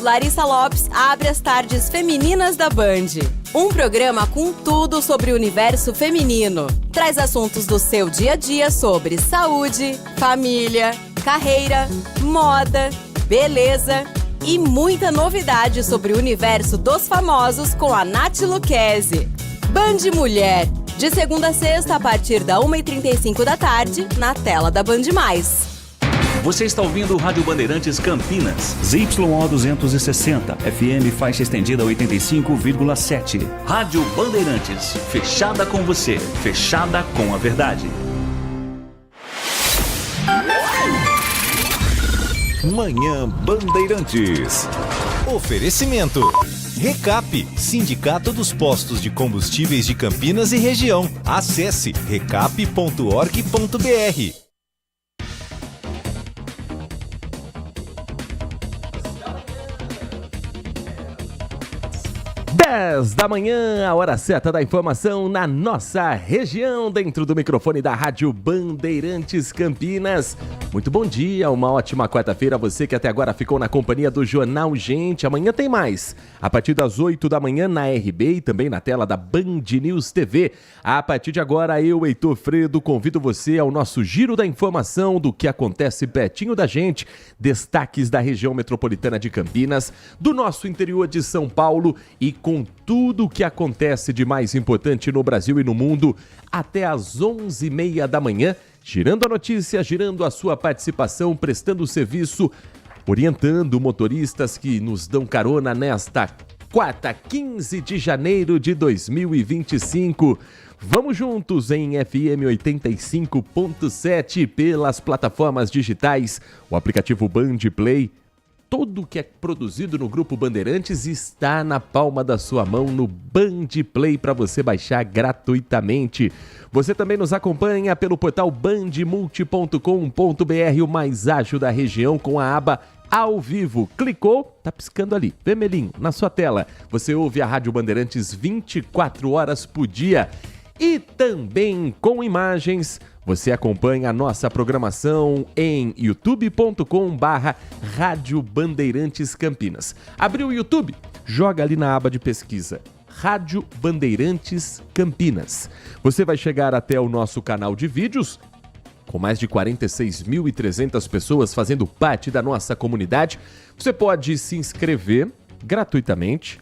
Larissa Lopes abre as tardes femininas da Band. Um programa com tudo sobre o universo feminino. Traz assuntos do seu dia a dia sobre saúde, família, carreira, moda, beleza e muita novidade sobre o universo dos famosos com a Nath Lucchesi. Band Mulher, de segunda a sexta a partir da 1h35 da tarde, na tela da Band+. Você está ouvindo o Rádio Bandeirantes Campinas. ZYO 260, FM faixa estendida 85,7. Rádio Bandeirantes, fechada com você, fechada com a verdade. Manhã Bandeirantes. Oferecimento. Recap, Sindicato dos Postos de Combustíveis de Campinas e Região. Acesse recap.org.br. 10 da manhã, a hora certa da informação na nossa região, dentro do microfone da Rádio Bandeirantes Campinas. Muito bom dia, uma ótima quarta-feira a você que até agora ficou na companhia do Jornal Gente. Amanhã tem mais, a partir das 8 da manhã na RB e também na tela da Band News TV. A partir de agora, eu, Heitor Fredo, convido você ao nosso giro da informação do que acontece pertinho da gente, destaques da região metropolitana de Campinas, do nosso interior de São Paulo e com tudo o que acontece de mais importante no Brasil e no mundo, até às 11h30 da manhã, girando a notícia, girando a sua participação, prestando serviço, orientando motoristas que nos dão carona nesta quarta, 15 de janeiro de 2025. Vamos juntos em FM 85.7 pelas plataformas digitais, o aplicativo Band Play. Tudo que é produzido no Grupo Bandeirantes está na palma da sua mão no Band Play para você baixar gratuitamente. Você também nos acompanha pelo portal bandmulti.com.br, o mais ágil da região, com a aba Ao Vivo. Clicou, tá piscando ali, vermelhinho, na sua tela. Você ouve a Rádio Bandeirantes 24 horas por dia. E também com imagens, você acompanha a nossa programação em youtube.com/Rádio Bandeirantes Campinas. Abriu o YouTube? Joga ali na aba de pesquisa, Rádio Bandeirantes Campinas. Você vai chegar até o nosso canal de vídeos, com mais de 46.300 pessoas fazendo parte da nossa comunidade. Você pode se inscrever gratuitamente,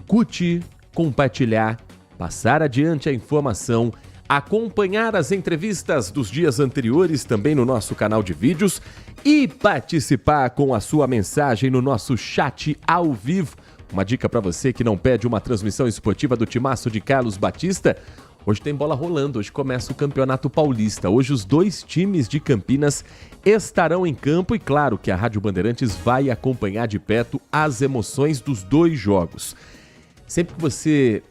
curtir, compartilhar, passar adiante a informação, acompanhar as entrevistas dos dias anteriores também no nosso canal de vídeos e participar com a sua mensagem no nosso chat ao vivo. Uma dica para você que não perde uma transmissão esportiva do Timaço de Carlos Batista. Hoje tem bola rolando, hoje começa o Campeonato Paulista. Hoje os dois times de Campinas estarão em campo e claro que a Rádio Bandeirantes vai acompanhar de perto as emoções dos dois jogos. Sempre que você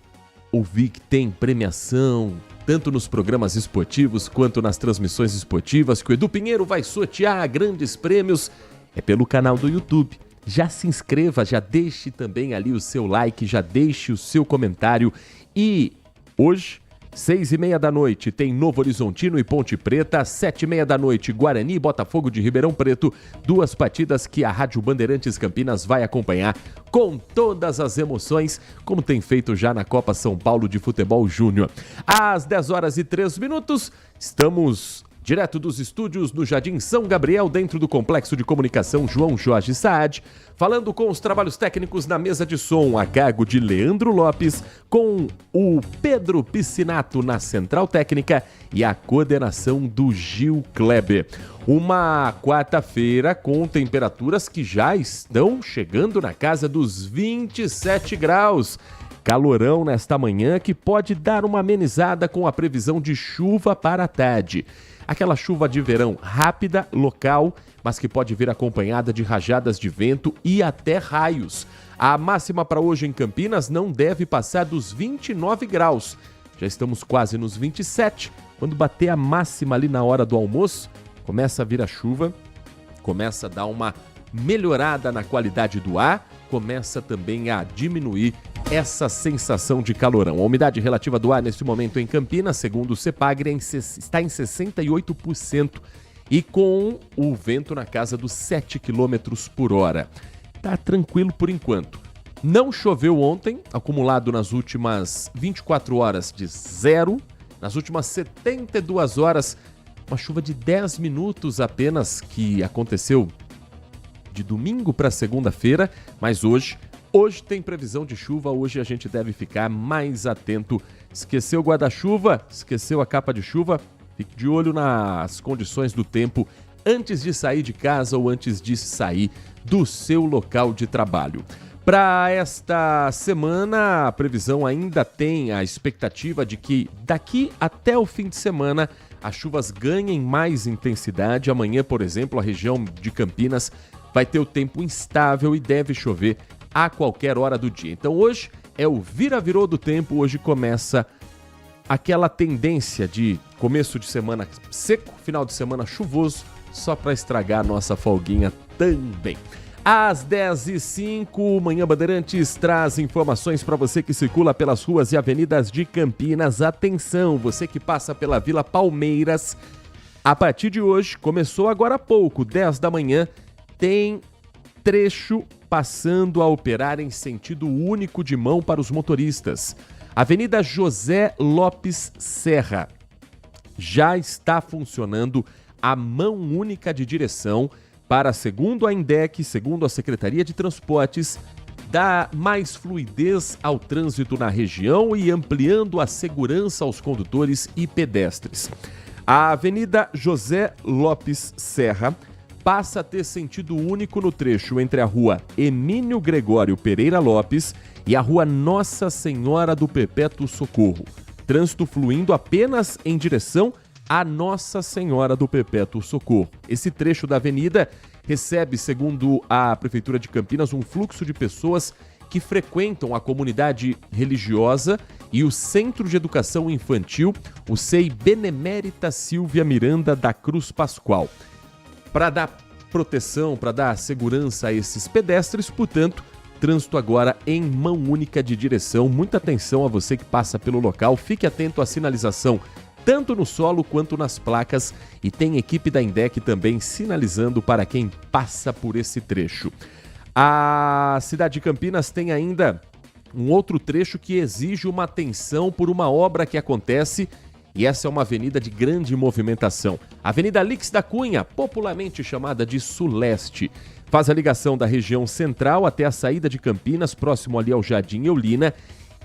ouvir que tem premiação, tanto nos programas esportivos quanto nas transmissões esportivas, que o Edu Pinheiro vai sortear grandes prêmios, é pelo canal do YouTube. Já se inscreva, já deixe também ali o seu like, já deixe o seu comentário. E hoje, 6h30 da noite, tem Novo Horizontino e Ponte Preta, 7h30 da noite, Guarani e Botafogo de Ribeirão Preto, duas partidas que a Rádio Bandeirantes Campinas vai acompanhar com todas as emoções, como tem feito já na Copa São Paulo de Futebol Júnior. Às 10h03, estamos direto dos estúdios no Jardim São Gabriel, dentro do Complexo de Comunicação João Jorge Saad, falando com os trabalhos técnicos na mesa de som a cargo de Leandro Lopes, com o Pedro Piscinato na Central Técnica e a coordenação do Gil Kleber. Uma quarta-feira com temperaturas que já estão chegando na casa dos 27 graus. Calorão nesta manhã que pode dar uma amenizada com a previsão de chuva para a tarde. Aquela chuva de verão rápida, local, mas que pode vir acompanhada de rajadas de vento e até raios. A máxima para hoje em Campinas não deve passar dos 29 graus. Já estamos quase nos 27. Quando bater a máxima ali na hora do almoço, começa a vir a chuva, começa a dar uma melhorada na qualidade do ar, começa também a diminuir essa sensação de calorão. A umidade relativa do ar neste momento em Campinas, segundo o CEPAGRE, está em 68% e com o vento na casa dos 7 km por hora. tá tranquilo por enquanto. Não choveu ontem, acumulado nas últimas 24 horas de 0. Nas últimas 72 horas, uma chuva de 10 minutos apenas que aconteceu de domingo para segunda-feira, mas hoje tem previsão de chuva, hoje a gente deve ficar mais atento. Esqueceu o guarda-chuva, esqueceu a capa de chuva, fique de olho nas condições do tempo antes de sair de casa ou antes de sair do seu local de trabalho. Para esta semana, a previsão ainda tem a expectativa de que daqui até o fim de semana as chuvas ganhem mais intensidade. Amanhã, por exemplo, a região de Campinas vai ter o tempo instável e deve chover a qualquer hora do dia. Então hoje é o vira-virou do tempo, hoje começa aquela tendência de começo de semana seco, final de semana chuvoso, só para estragar a nossa folguinha também. Às 10h05, Manhã Bandeirantes traz informações para você que circula pelas ruas e avenidas de Campinas. Atenção, você que passa pela Vila Palmeiras, a partir de hoje, começou agora há pouco, 10 da manhã, tem trecho passando a operar em sentido único de mão para os motoristas. Avenida José Lopes Serra já está funcionando a mão única de direção para, segundo a INDEC, segundo a Secretaria de Transportes, dar mais fluidez ao trânsito na região e ampliando a segurança aos condutores e pedestres. A Avenida José Lopes Serra passa a ter sentido único no trecho entre a rua Emílio Gregório Pereira Lopes e a rua Nossa Senhora do Perpétuo Socorro. Trânsito fluindo apenas em direção a Nossa Senhora do Perpétuo Socorro. Esse trecho da avenida recebe, segundo a Prefeitura de Campinas, um fluxo de pessoas que frequentam a comunidade religiosa e o Centro de Educação Infantil, o CEI Benemérita Silvia Miranda da Cruz Pascoal. Para dar proteção, para dar segurança a esses pedestres, portanto, trânsito agora em mão única de direção. Muita atenção a você que passa pelo local, fique atento à sinalização tanto no solo quanto nas placas, e tem equipe da INDEC também sinalizando para quem passa por esse trecho. A cidade de Campinas tem ainda um outro trecho que exige uma atenção por uma obra que acontece, e essa é uma avenida de grande movimentação. Avenida Alix da Cunha, popularmente chamada de Suleste, faz a ligação da região central até a saída de Campinas, próximo ali ao Jardim Eulina.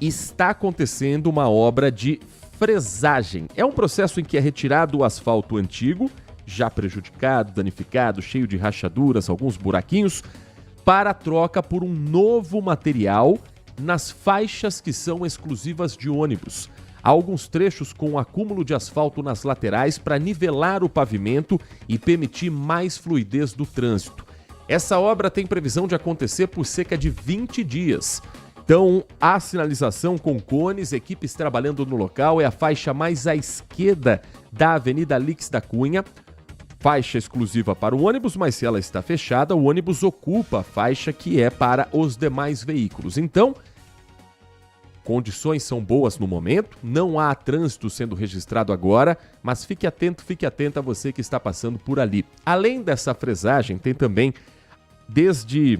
Está acontecendo uma obra de fresagem. É um processo em que é retirado o asfalto antigo, já prejudicado, danificado, cheio de rachaduras, alguns buraquinhos, para a troca por um novo material nas faixas que são exclusivas de ônibus. Há alguns trechos com acúmulo de asfalto nas laterais para nivelar o pavimento e permitir mais fluidez do trânsito. Essa obra tem previsão de acontecer por cerca de 20 dias. Então, a sinalização com cones, equipes trabalhando no local, é a faixa mais à esquerda da Avenida Alix da Cunha. Faixa exclusiva para o ônibus, mas se ela está fechada, o ônibus ocupa a faixa que é para os demais veículos. Então, condições são boas no momento, não há trânsito sendo registrado agora, mas fique atenta você que está passando por ali. Além dessa fresagem, tem também, desde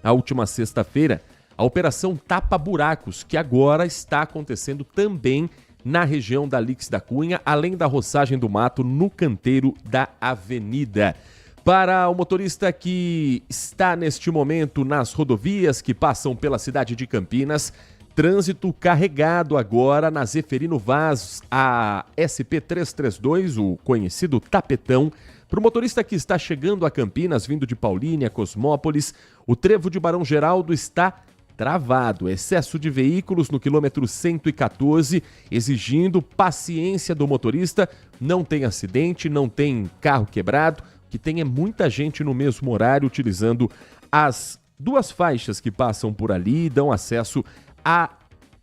a última sexta-feira, a Operação Tapa Buracos, que agora está acontecendo também na região da Alix da Cunha, além da roçagem do mato no canteiro da avenida. Para o motorista que está neste momento nas rodovias que passam pela cidade de Campinas, trânsito carregado agora na Zeferino Vaz, a SP-332, o conhecido tapetão. Para o motorista que está chegando a Campinas, vindo de Paulínia, Cosmópolis, o trevo de Barão Geraldo está travado. Excesso de veículos no quilômetro 114, exigindo paciência do motorista. Não tem acidente, não tem carro quebrado. O que tem é muita gente no mesmo horário utilizando as duas faixas que passam por ali e dão acesso a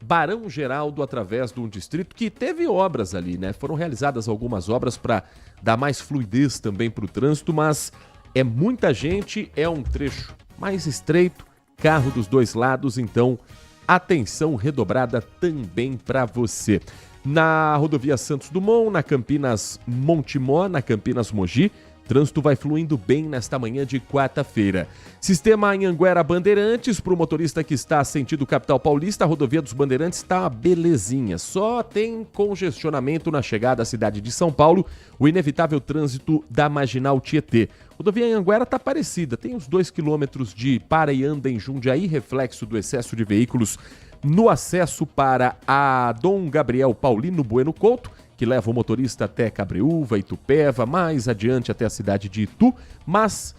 Barão Geraldo através de um distrito que teve obras ali, né? Foram realizadas algumas obras para dar mais fluidez também para o trânsito, mas é muita gente, é um trecho mais estreito, carro dos dois lados, então atenção redobrada também para você. Na rodovia Santos Dumont, na Campinas Montemor, na Campinas Mogi, Trânsito vai fluindo bem nesta manhã de quarta-feira. Sistema Anhanguera Bandeirantes, para o motorista que está sentido capital paulista, a rodovia dos Bandeirantes está uma belezinha. Só tem congestionamento na chegada à cidade de São Paulo, o inevitável trânsito da Marginal Tietê. Rodovia Anhanguera está parecida, tem uns 2 quilômetros de para e anda em Jundiaí, reflexo do excesso de veículos no acesso para a Dom Gabriel Paulino Bueno Couto, que leva o motorista até Cabreúva, Itupeva, mais adiante até a cidade de Itu, mas,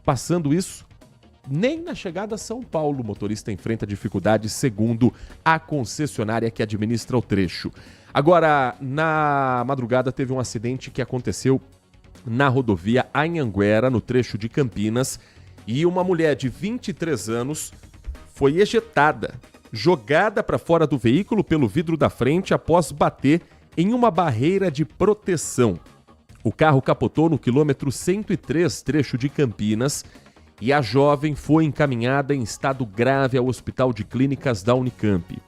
passando isso, nem na chegada a São Paulo o motorista enfrenta dificuldades, segundo a concessionária que administra o trecho. Agora, na madrugada teve um acidente que aconteceu na rodovia Anhanguera, no trecho de Campinas, e uma mulher de 23 anos foi ejetada, jogada para fora do veículo pelo vidro da frente após bater em uma barreira de proteção. O carro capotou no quilômetro 103, trecho de Campinas, e a jovem foi encaminhada em estado grave ao Hospital de Clínicas da Unicamp.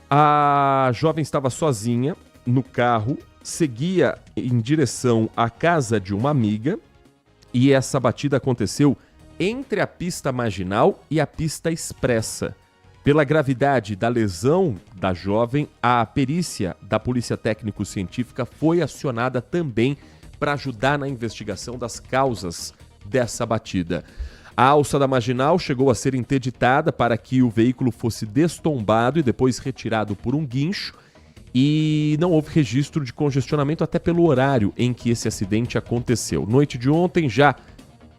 A jovem estava sozinha no carro, seguia em direção à casa de uma amiga, e essa batida aconteceu entre a pista marginal e a pista expressa. Pela gravidade da lesão da jovem, a perícia da Polícia Técnico-Científica foi acionada também para ajudar na investigação das causas dessa batida. A alça da marginal chegou a ser interditada para que o veículo fosse destombado e depois retirado por um guincho, e não houve registro de congestionamento até pelo horário em que esse acidente aconteceu. Noite de ontem, já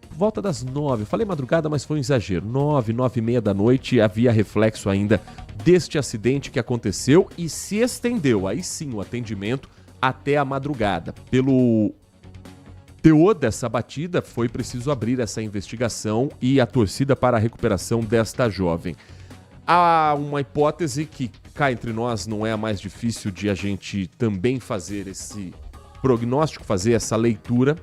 volta das 9, falei madrugada, mas foi um exagero, 9h30 da noite, havia reflexo ainda deste acidente que aconteceu e se estendeu, aí sim, o atendimento até a madrugada. Pelo teor dessa batida, foi preciso abrir essa investigação e a torcida para a recuperação desta jovem. Há uma hipótese que, cá entre nós, não é a mais difícil de a gente também fazer esse prognóstico, fazer essa leitura.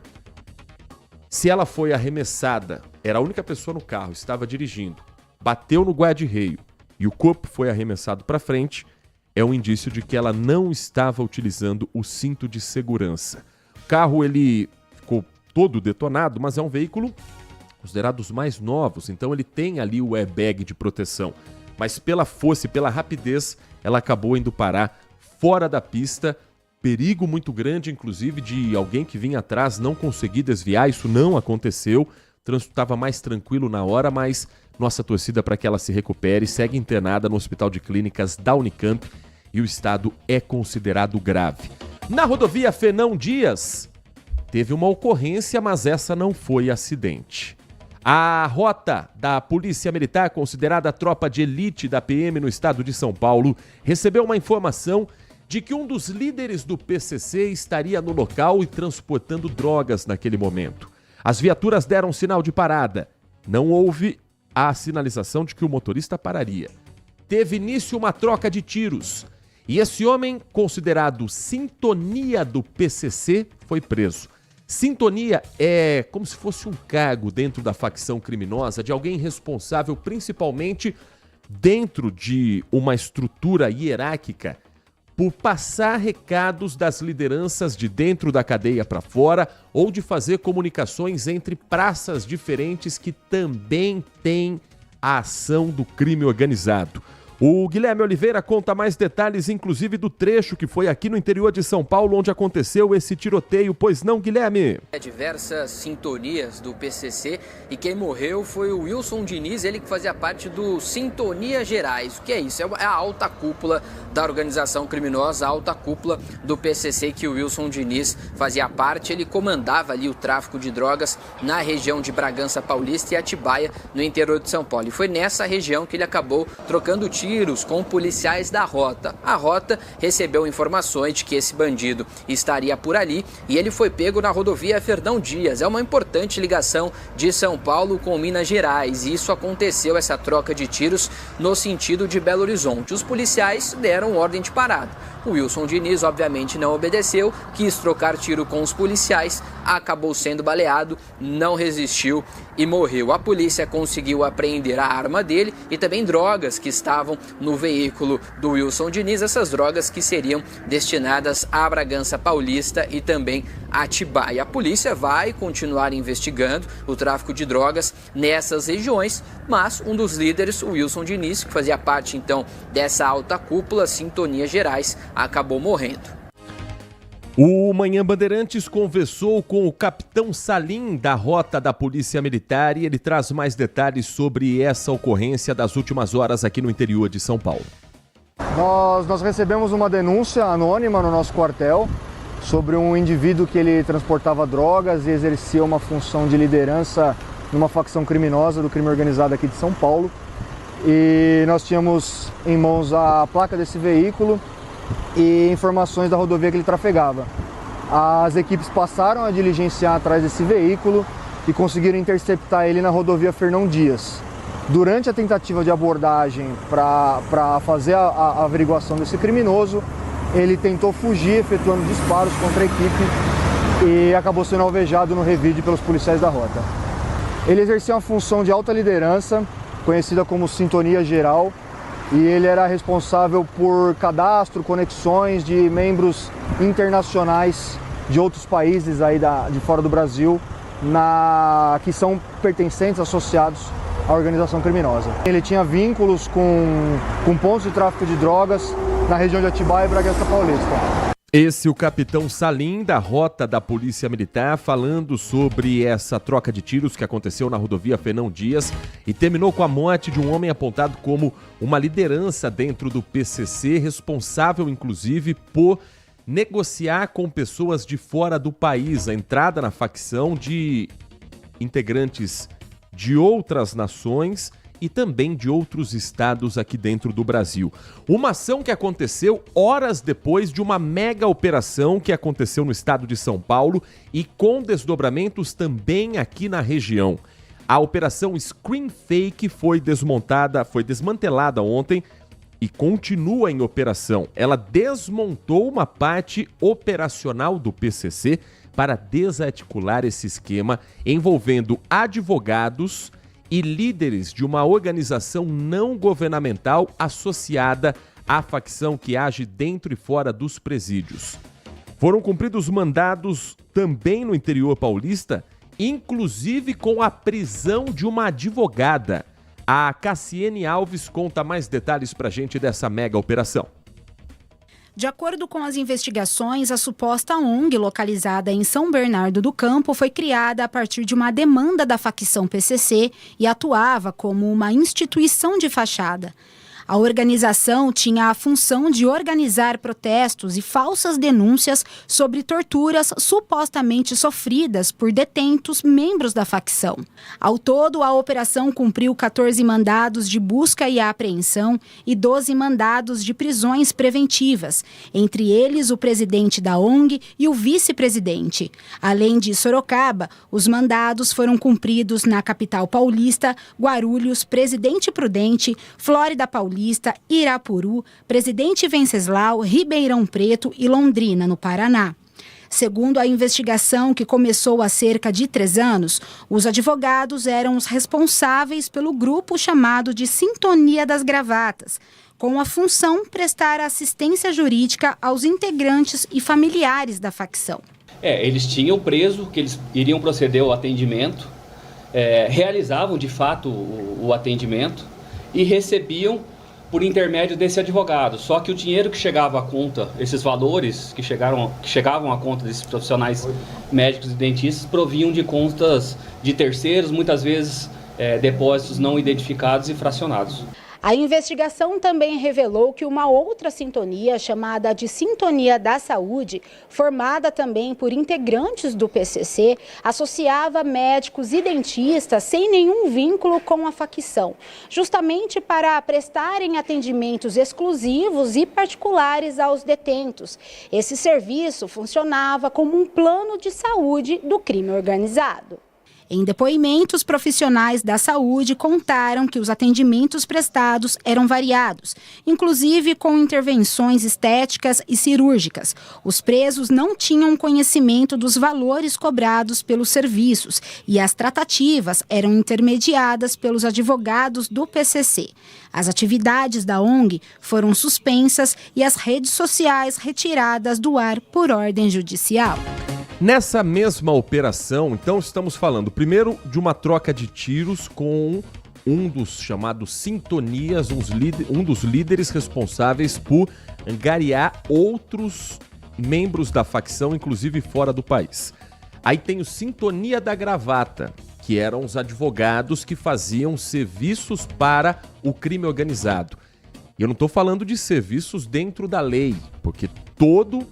Se ela foi arremessada, era a única pessoa no carro, estava dirigindo, bateu no guarda-reio e o corpo foi arremessado para frente, é um indício de que ela não estava utilizando o cinto de segurança. O carro ele ficou todo detonado, mas é um veículo considerado dos mais novos, então ele tem ali o airbag de proteção. Mas pela força e pela rapidez, ela acabou indo parar fora da pista. Perigo muito grande, inclusive, de alguém que vinha atrás não conseguir desviar. Isso não aconteceu. O trânsito estava mais tranquilo na hora, mas nossa torcida para que ela se recupere. Segue internada no Hospital de Clínicas da Unicamp e o estado é considerado grave. Na rodovia Fernão Dias, teve uma ocorrência, mas essa não foi acidente. A rota da Polícia Militar, considerada a tropa de elite da PM no estado de São Paulo, recebeu uma informação de que um dos líderes do PCC estaria no local e transportando drogas naquele momento. As viaturas deram sinal de parada. Não houve a sinalização de que o motorista pararia. Teve início uma troca de tiros. E esse homem, considerado sintonia do PCC, foi preso. Sintonia é como se fosse um cargo dentro da facção criminosa de alguém responsável principalmente dentro de uma estrutura hierárquica por passar recados das lideranças de dentro da cadeia para fora ou de fazer comunicações entre praças diferentes que também têm a ação do crime organizado. O Guilherme Oliveira conta mais detalhes, inclusive do trecho que foi aqui no interior de São Paulo, onde aconteceu esse tiroteio. Pois não, Guilherme? Diversas sintonias do PCC e quem morreu foi o Wilson Diniz, ele que fazia parte do Sintonia Gerais. O que é isso? É a alta cúpula da organização criminosa, a alta cúpula do PCC que o Wilson Diniz fazia parte. Ele comandava ali o tráfico de drogas na região de Bragança Paulista e Atibaia, no interior de São Paulo. E foi nessa região que ele acabou trocando tiros com policiais da Rota. A Rota recebeu informações de que esse bandido estaria por ali e ele foi pego na rodovia Fernão Dias. É uma importante ligação de São Paulo com Minas Gerais e isso aconteceu, essa troca de tiros, no sentido de Belo Horizonte. Os policiais deram ordem de parada. O Wilson Diniz, obviamente, não obedeceu, quis trocar tiro com os policiais, acabou sendo baleado, não resistiu e morreu. A polícia conseguiu apreender a arma dele e também drogas que estavam no veículo do Wilson Diniz, essas drogas que seriam destinadas a Bragança Paulista e também a Atibaia. A polícia vai continuar investigando o tráfico de drogas nessas regiões, mas um dos líderes, o Wilson Diniz, que fazia parte então dessa alta cúpula, Sintonia Gerais, acabou morrendo. O Manhã Bandeirantes conversou com o capitão Salim da Rota da Polícia Militar e ele traz mais detalhes sobre essa ocorrência das últimas horas aqui no interior de São Paulo. Nós recebemos uma denúncia anônima no nosso quartel sobre um indivíduo que ele transportava drogas e exercia uma função de liderança numa facção criminosa do crime organizado aqui de São Paulo. E nós tínhamos em mãos a placa desse veículo e informações da rodovia que ele trafegava. As equipes passaram a diligenciar atrás desse veículo e conseguiram interceptar ele na rodovia Fernão Dias. Durante a tentativa de abordagem para fazer a averiguação desse criminoso, ele tentou fugir efetuando disparos contra a equipe e acabou sendo alvejado no revide pelos policiais da rota. Ele exercia uma função de alta liderança, conhecida como Sintonia Geral, e ele era responsável por cadastro, conexões de membros internacionais de outros países aí de fora do Brasil, que são pertencentes, associados à organização criminosa. Ele tinha vínculos com pontos de tráfico de drogas na região de Atibaia e Bragança Paulista. Esse é o capitão Salim da Rota da Polícia Militar falando sobre essa troca de tiros que aconteceu na rodovia Fernão Dias e terminou com a morte de um homem apontado como uma liderança dentro do PCC, responsável inclusive por negociar com pessoas de fora do país, a entrada na facção de integrantes de outras nações e também de outros estados aqui dentro do Brasil. Uma ação que aconteceu horas depois de uma mega operação que aconteceu no estado de São Paulo e com desdobramentos também aqui na região. A operação Screen Fake foi desmantelada ontem e continua em operação. Ela desmontou uma parte operacional do PCC para desarticular esse esquema envolvendo advogados e líderes de uma organização não governamental associada à facção que age dentro e fora dos presídios. Foram cumpridos mandados também no interior paulista, inclusive com a prisão de uma advogada. A Cassiane Alves conta mais detalhes pra gente dessa mega operação. De acordo com as investigações, a suposta ONG localizada em São Bernardo do Campo foi criada a partir de uma demanda da facção PCC e atuava como uma instituição de fachada. A organização tinha a função de organizar protestos e falsas denúncias sobre torturas supostamente sofridas por detentos membros da facção. Ao todo, a operação cumpriu 14 mandados de busca e apreensão e 12 mandados de prisões preventivas, entre eles o presidente da ONG e o vice-presidente. Além de Sorocaba, os mandados foram cumpridos na capital paulista, Guarulhos, Presidente Prudente, Flórida Paulista, Irapuru, Presidente Venceslau, Ribeirão Preto e Londrina, no Paraná. Segundo a investigação, que começou há cerca de 3 anos, os advogados eram os responsáveis pelo grupo chamado de Sintonia das Gravatas, com a função prestar assistência jurídica aos integrantes e familiares da facção. Eles tinham preso, que eles iriam proceder ao atendimento, realizavam de fato o atendimento e recebiam por intermédio desse advogado. Só que o dinheiro que chegava à conta, esses valores que chegavam à conta desses profissionais médicos e dentistas, provinham de contas de terceiros, muitas vezes depósitos não identificados e fracionados. A investigação também revelou que uma outra sintonia, chamada de Sintonia da Saúde, formada também por integrantes do PCC, associava médicos e dentistas sem nenhum vínculo com a facção, justamente para prestarem atendimentos exclusivos e particulares aos detentos. Esse serviço funcionava como um plano de saúde do crime organizado. Em depoimentos, profissionais da saúde contaram que os atendimentos prestados eram variados, inclusive com intervenções estéticas e cirúrgicas. Os presos não tinham conhecimento dos valores cobrados pelos serviços e as tratativas eram intermediadas pelos advogados do PCC. As atividades da ONG foram suspensas e as redes sociais retiradas do ar por ordem judicial. Nessa mesma operação, então, estamos falando primeiro de uma troca de tiros com um dos chamados Sintonias, um dos líderes responsáveis por angariar outros membros da facção, inclusive fora do país. Aí tem o Sintonia da Gravata, que eram os advogados que faziam serviços para o crime organizado. E eu não estou falando de serviços dentro da lei, porque todo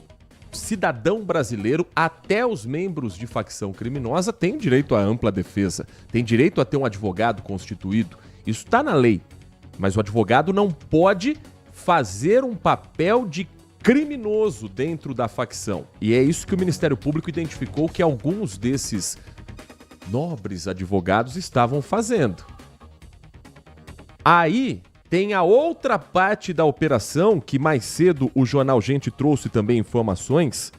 cidadão brasileiro, até os membros de facção criminosa, tem direito à ampla defesa, tem direito a ter um advogado constituído. Isso está na lei, mas o advogado não pode fazer um papel de criminoso dentro da facção. E é isso que o Ministério Público identificou que alguns desses nobres advogados estavam fazendo. Aí tem a outra parte da operação, que mais cedo o Jornal Gente trouxe também informações,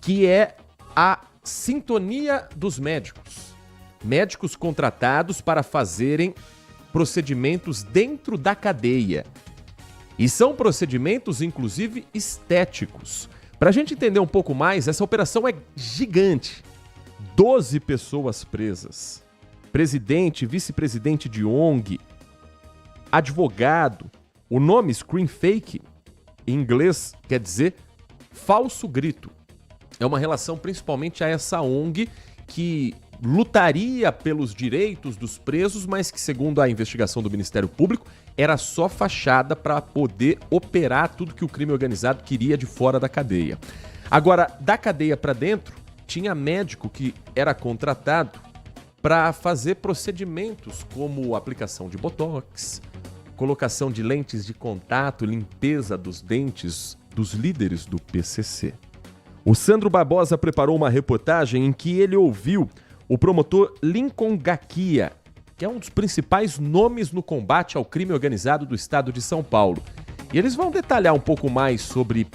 que é a Sintonia dos médicos. Médicos contratados para fazerem procedimentos dentro da cadeia. E são procedimentos, inclusive, estéticos. Para a gente entender um pouco mais, essa operação é gigante. 12 pessoas presas. Presidente, vice-presidente de ONG, advogado. O nome Scream Fake, em inglês, quer dizer falso grito. É uma relação principalmente a essa ONG que lutaria pelos direitos dos presos, mas que, segundo a investigação do Ministério Público, era só fachada para poder operar tudo que o crime organizado queria de fora da cadeia. Agora, da cadeia para dentro, tinha médico que era contratado para fazer procedimentos como aplicação de botox, colocação de lentes de contato, limpeza dos dentes dos líderes do PCC. O Sandro Barbosa preparou uma reportagem em que ele ouviu o promotor Lincoln Gaquia, que é um dos principais nomes no combate ao crime organizado do estado de São Paulo. E eles vão detalhar um pouco mais sobre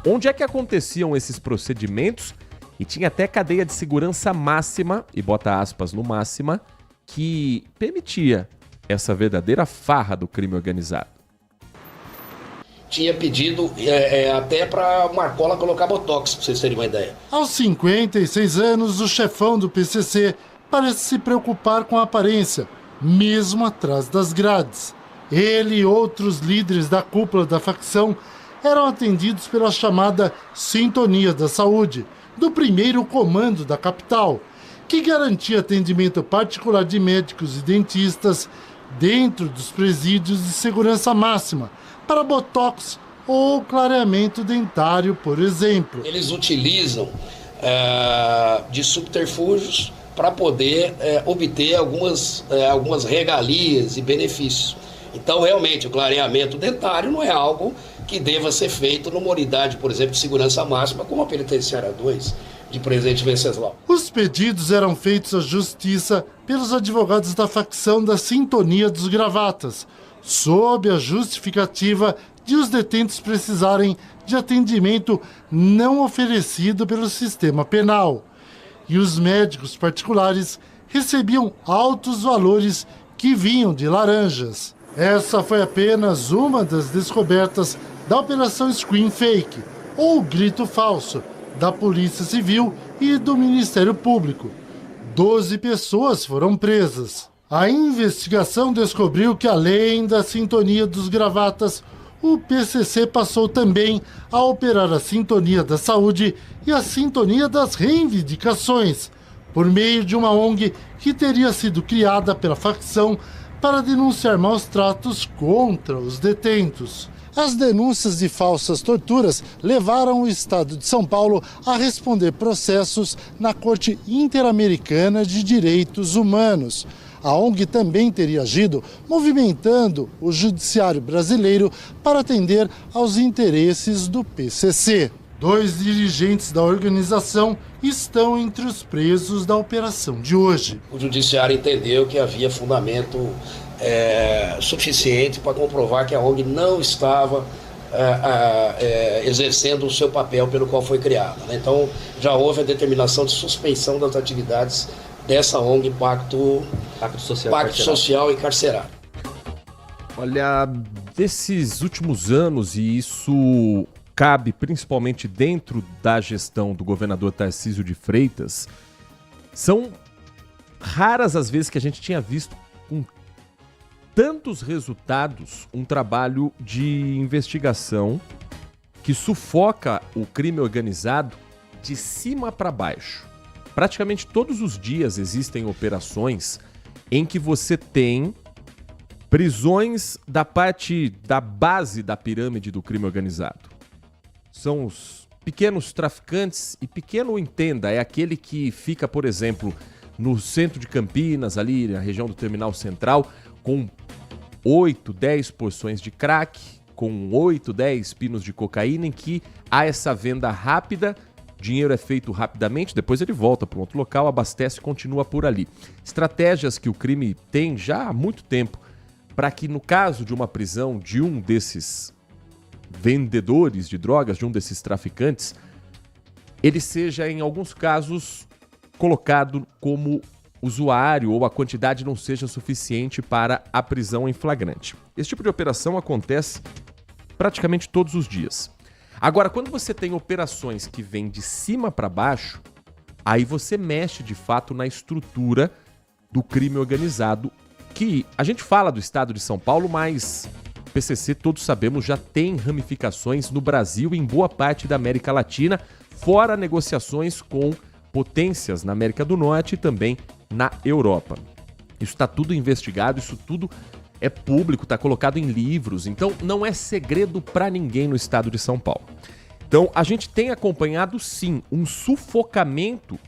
onde é que aconteciam esses procedimentos, e tinha até cadeia de segurança máxima, e bota aspas no máxima, que permitia essa verdadeira farra do crime organizado. Tinha pedido até para Marcola colocar botox, para vocês terem uma ideia. Aos 56 anos, o chefão do PCC parece se preocupar com a aparência, mesmo atrás das grades. Ele e outros líderes da cúpula da facção eram atendidos pela chamada Sintonia da Saúde, do primeiro comando da capital, que garantia atendimento particular de médicos e dentistas dentro dos presídios de segurança máxima, para botox ou clareamento dentário, por exemplo. Eles utilizam de subterfúgios para poder obter algumas regalias e benefícios. Então, realmente, o clareamento dentário não é algo que deva ser feito numa unidade, por exemplo, de segurança máxima, como a Penitenciária 2, de Presidente Venceslau. Os pedidos eram feitos à Justiça pelos advogados da facção da Sintonia dos Gravatas, sob a justificativa de os detentos precisarem de atendimento não oferecido pelo sistema penal. E os médicos particulares recebiam altos valores que vinham de laranjas. Essa foi apenas uma das descobertas da Operação Scream Fake, ou Grito Falso, da Polícia Civil e do Ministério Público. 12 pessoas foram presas. A investigação descobriu que, além da Sintonia dos Gravatas, o PCC passou também a operar a Sintonia da Saúde e a Sintonia das Reivindicações, por meio de uma ONG que teria sido criada pela facção para denunciar maus tratos contra os detentos. As denúncias de falsas torturas levaram o Estado de São Paulo a responder processos na Corte Interamericana de Direitos Humanos. A ONG também teria agido movimentando o judiciário brasileiro para atender aos interesses do PCC. 2 dirigentes da organização estão entre os presos da operação de hoje. O judiciário entendeu que havia fundamento suficiente para comprovar que a ONG não estava exercendo o seu papel pelo qual foi criada, né? Então, já houve a determinação de suspensão das atividades dessa ONG Pacto Social e Carcerário. Olha, desses últimos anos, e isso cabe principalmente dentro da gestão do governador Tarcísio de Freitas, são raras as vezes que a gente tinha visto com tantos resultados um trabalho de investigação que sufoca o crime organizado de cima para baixo. Praticamente todos os dias existem operações em que você tem prisões da parte da base da pirâmide do crime organizado. São os pequenos traficantes, e pequeno, entenda, é aquele que fica, por exemplo, no centro de Campinas, ali na região do Terminal Central, com 8, 10 porções de crack, com 8, 10 pinos de cocaína, em que há essa venda rápida, dinheiro é feito rapidamente, depois ele volta para um outro local, abastece e continua por ali. Estratégias que o crime tem já há muito tempo para que, no caso de uma prisão de um desses vendedores de drogas, de um desses traficantes, ele seja, em alguns casos, colocado como usuário ou a quantidade não seja suficiente para a prisão em flagrante. Esse tipo de operação acontece praticamente todos os dias. Agora, quando você tem operações que vêm de cima para baixo, aí você mexe de fato na estrutura do crime organizado, que a gente fala do estado de São Paulo, mas o PCC, todos sabemos, já tem ramificações no Brasil e em boa parte da América Latina, fora negociações com potências na América do Norte e também na Europa. Isso está tudo investigado, isso tudo é público, está colocado em livros, então não é segredo para ninguém no estado de São Paulo. Então a gente tem acompanhado sim um sufocamento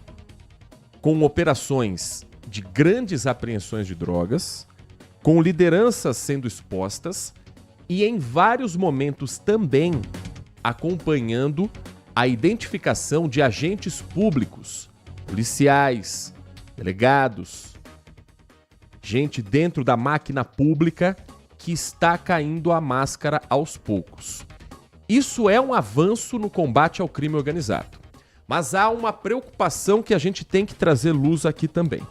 com operações de grandes apreensões de drogas, com lideranças sendo expostas e em vários momentos também acompanhando a identificação de agentes públicos, policiais, delegados, gente dentro da máquina pública que está caindo a máscara aos poucos. Isso é um avanço no combate ao crime organizado. Mas há uma preocupação que a gente tem que trazer luz aqui também.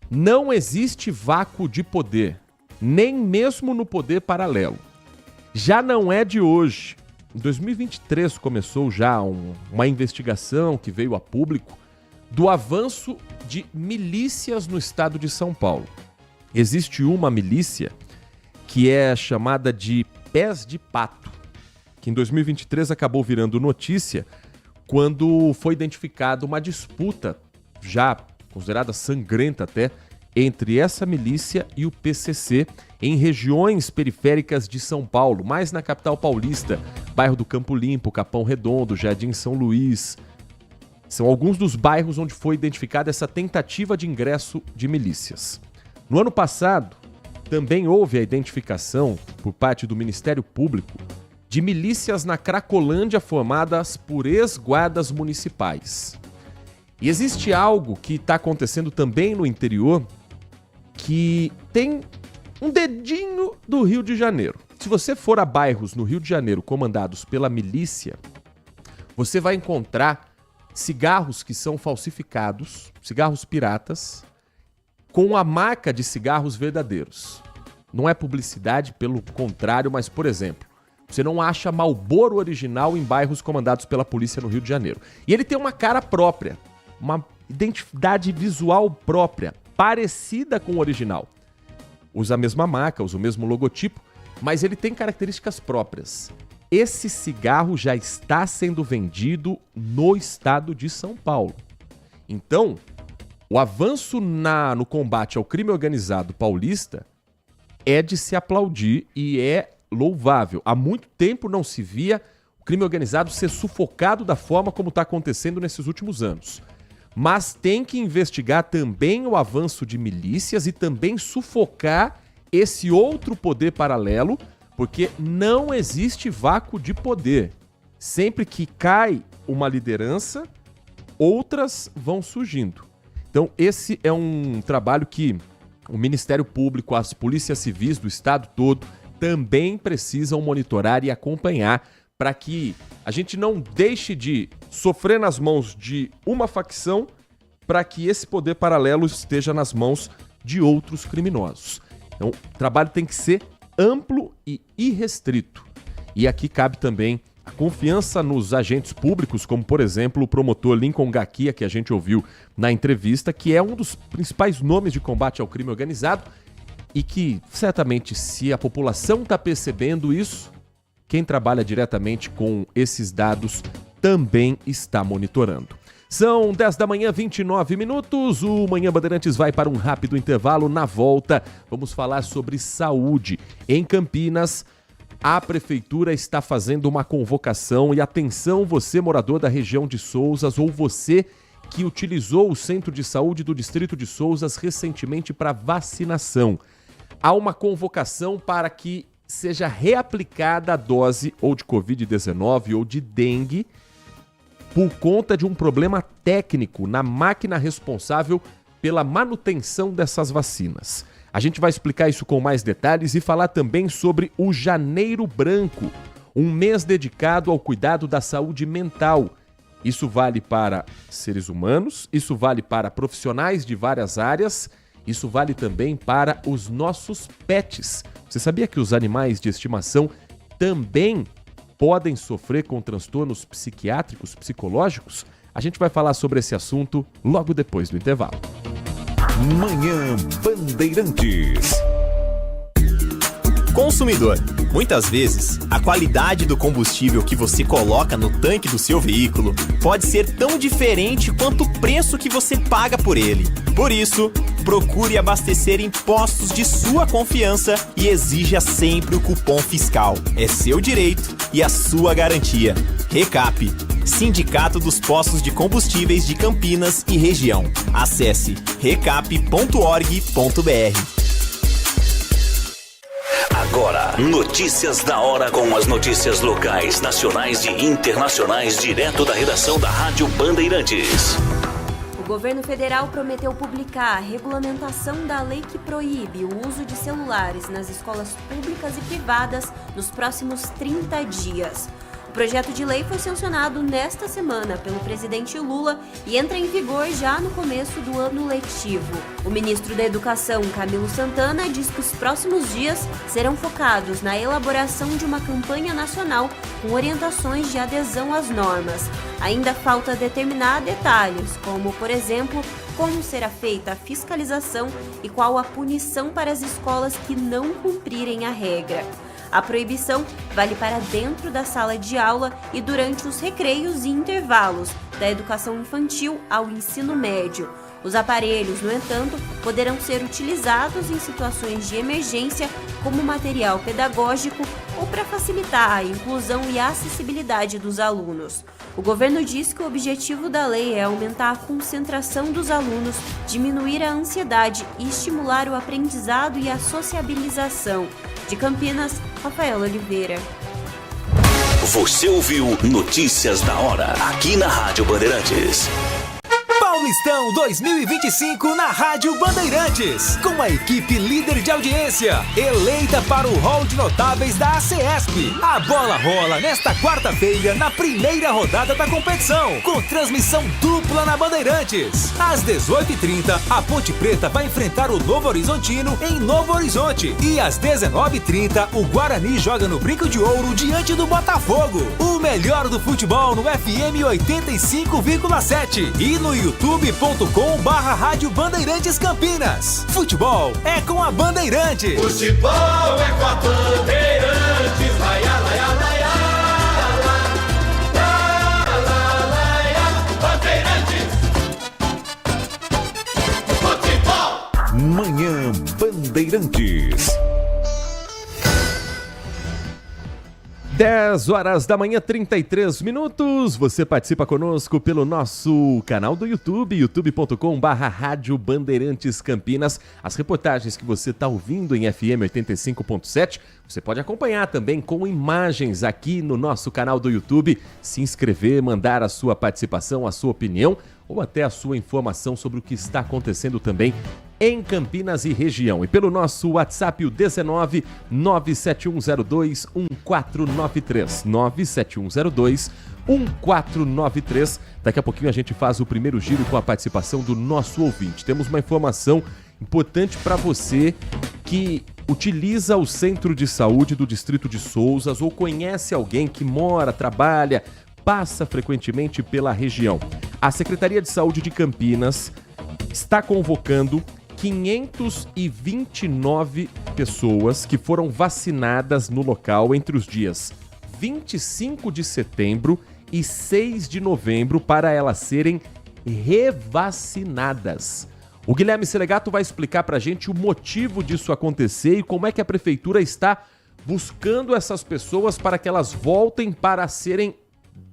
Não existe vácuo de poder, nem mesmo no poder paralelo. Já não é de hoje. Em 2023 começou já uma investigação que veio a público do avanço de milícias no estado de São Paulo. Existe uma milícia que é chamada de Pés de Pato, que em 2023 acabou virando notícia quando foi identificada uma disputa, já considerada sangrenta até, entre essa milícia e o PCC em regiões periféricas de São Paulo, mais na capital paulista, bairro do Campo Limpo, Capão Redondo, Jardim São Luís. São alguns dos bairros onde foi identificada essa tentativa de ingresso de milícias. No ano passado, também houve a identificação, por parte do Ministério Público, de milícias na Cracolândia formadas por ex-guardas municipais. E existe algo que está acontecendo também no interior que tem um dedinho do Rio de Janeiro. Se você for a bairros no Rio de Janeiro comandados pela milícia, você vai encontrar cigarros que são falsificados, cigarros piratas, com a marca de cigarros verdadeiros. Não é publicidade, pelo contrário, mas, por exemplo, você não acha Marlboro original em bairros comandados pela polícia no Rio de Janeiro. E ele tem uma cara própria, uma identidade visual própria, parecida com o original. Usa a mesma marca, usa o mesmo logotipo, mas ele tem características próprias. Esse cigarro já está sendo vendido no estado de São Paulo. Então, o avanço no combate ao crime organizado paulista é de se aplaudir e é louvável. Há muito tempo não se via o crime organizado ser sufocado da forma como está acontecendo nesses últimos anos. Mas tem que investigar também o avanço de milícias e também sufocar esse outro poder paralelo, porque não existe vácuo de poder. Sempre que cai uma liderança, outras vão surgindo. Então, esse é um trabalho que o Ministério Público, as polícias civis do estado todo também precisam monitorar e acompanhar para que a gente não deixe de sofrer nas mãos de uma facção para que esse poder paralelo esteja nas mãos de outros criminosos. Então, o trabalho tem que ser amplo e irrestrito. E aqui cabe também a confiança nos agentes públicos, como, por exemplo, o promotor Lincoln Gakia, que a gente ouviu na entrevista, que é um dos principais nomes de combate ao crime organizado e que, certamente, se a população está percebendo isso, quem trabalha diretamente com esses dados também está monitorando. São 10 da manhã, 29 minutos. O Manhã Bandeirantes vai para um rápido intervalo. Na volta, vamos falar sobre saúde. Em Campinas, a Prefeitura está fazendo uma convocação e atenção, você morador da região de Sousas ou você que utilizou o Centro de Saúde do Distrito de Sousas recentemente para vacinação. Há uma convocação para que seja reaplicada a dose ou de Covid-19 ou de dengue por conta de um problema técnico na máquina responsável pela manutenção dessas vacinas. A gente vai explicar isso com mais detalhes e falar também sobre o Janeiro Branco, um mês dedicado ao cuidado da saúde mental. Isso vale para seres humanos, isso vale para profissionais de várias áreas, isso vale também para os nossos pets. Você sabia que os animais de estimação também podem sofrer com transtornos psiquiátricos, psicológicos? A gente vai falar sobre esse assunto logo depois do intervalo. Manhã Bandeirantes. Consumidor, muitas vezes, a qualidade do combustível que você coloca no tanque do seu veículo pode ser tão diferente quanto o preço que você paga por ele. Por isso, procure abastecer em postos de sua confiança e exija sempre o cupom fiscal. É seu direito e a sua garantia. Recap, Sindicato dos Postos de Combustíveis de Campinas e Região. Acesse recap.org.br. Agora, notícias da hora com as notícias locais, nacionais e internacionais direto da redação da Rádio Bandeirantes. O governo federal prometeu publicar a regulamentação da lei que proíbe o uso de celulares nas escolas públicas e privadas nos próximos 30 dias. O projeto de lei foi sancionado nesta semana pelo presidente Lula e entra em vigor já no começo do ano letivo. O ministro da Educação, Camilo Santana, diz que os próximos dias serão focados na elaboração de uma campanha nacional com orientações de adesão às normas. Ainda falta determinar detalhes, como, por exemplo, como será feita a fiscalização e qual a punição para as escolas que não cumprirem a regra. A proibição vale para dentro da sala de aula e durante os recreios e intervalos, da educação infantil ao ensino médio. Os aparelhos, no entanto, poderão ser utilizados em situações de emergência como material pedagógico ou para facilitar a inclusão e a acessibilidade dos alunos. O governo diz que o objetivo da lei é aumentar a concentração dos alunos, diminuir a ansiedade e estimular o aprendizado e a sociabilização. De Campinas, Rafael Oliveira. Você ouviu Notícias da Hora, aqui na Rádio Bandeirantes. Paulistão 2025 na Rádio Bandeirantes, com a equipe líder de audiência, eleita para o hall de notáveis da ACESP. A bola rola nesta quarta-feira na primeira rodada da competição, com transmissão dupla na Bandeirantes. Às 18h30, a Ponte Preta vai enfrentar o Novo Horizontino em Novo Horizonte. E às 19h30, o Guarani joga no Brinco de Ouro diante do Botafogo. O melhor do futebol no FM 85,7 e no youtube.com/Rádio Bandeirantes Campinas. Futebol é com a Bandeirantes. Futebol é com a Bandeirantes. Vai, alaia, alaia, Bandeirantes. Futebol. Manhã Bandeirantes. 10 horas da manhã, 33 minutos. Você participa conosco pelo nosso canal do YouTube, youtube.com/Rádio Bandeirantes Campinas. As reportagens que você está ouvindo em FM 85.7, você pode acompanhar também com imagens aqui no nosso canal do YouTube. Se inscrever, mandar a sua participação, a sua opinião ou até a sua informação sobre o que está acontecendo também em Campinas e região. E pelo nosso WhatsApp, o 19 97102 1493. 97102 1493. Daqui a pouquinho a gente faz o primeiro giro com a participação do nosso ouvinte. Temos uma informação importante para você que utiliza o Centro de Saúde do Distrito de Souzas ou conhece alguém que mora, trabalha, passa frequentemente pela região. A Secretaria de Saúde de Campinas está convocando 529 pessoas que foram vacinadas no local entre os dias 25 de setembro e 6 de novembro para elas serem revacinadas. O Guilherme Selegato vai explicar para a gente o motivo disso acontecer e como é que a Prefeitura está buscando essas pessoas para que elas voltem para serem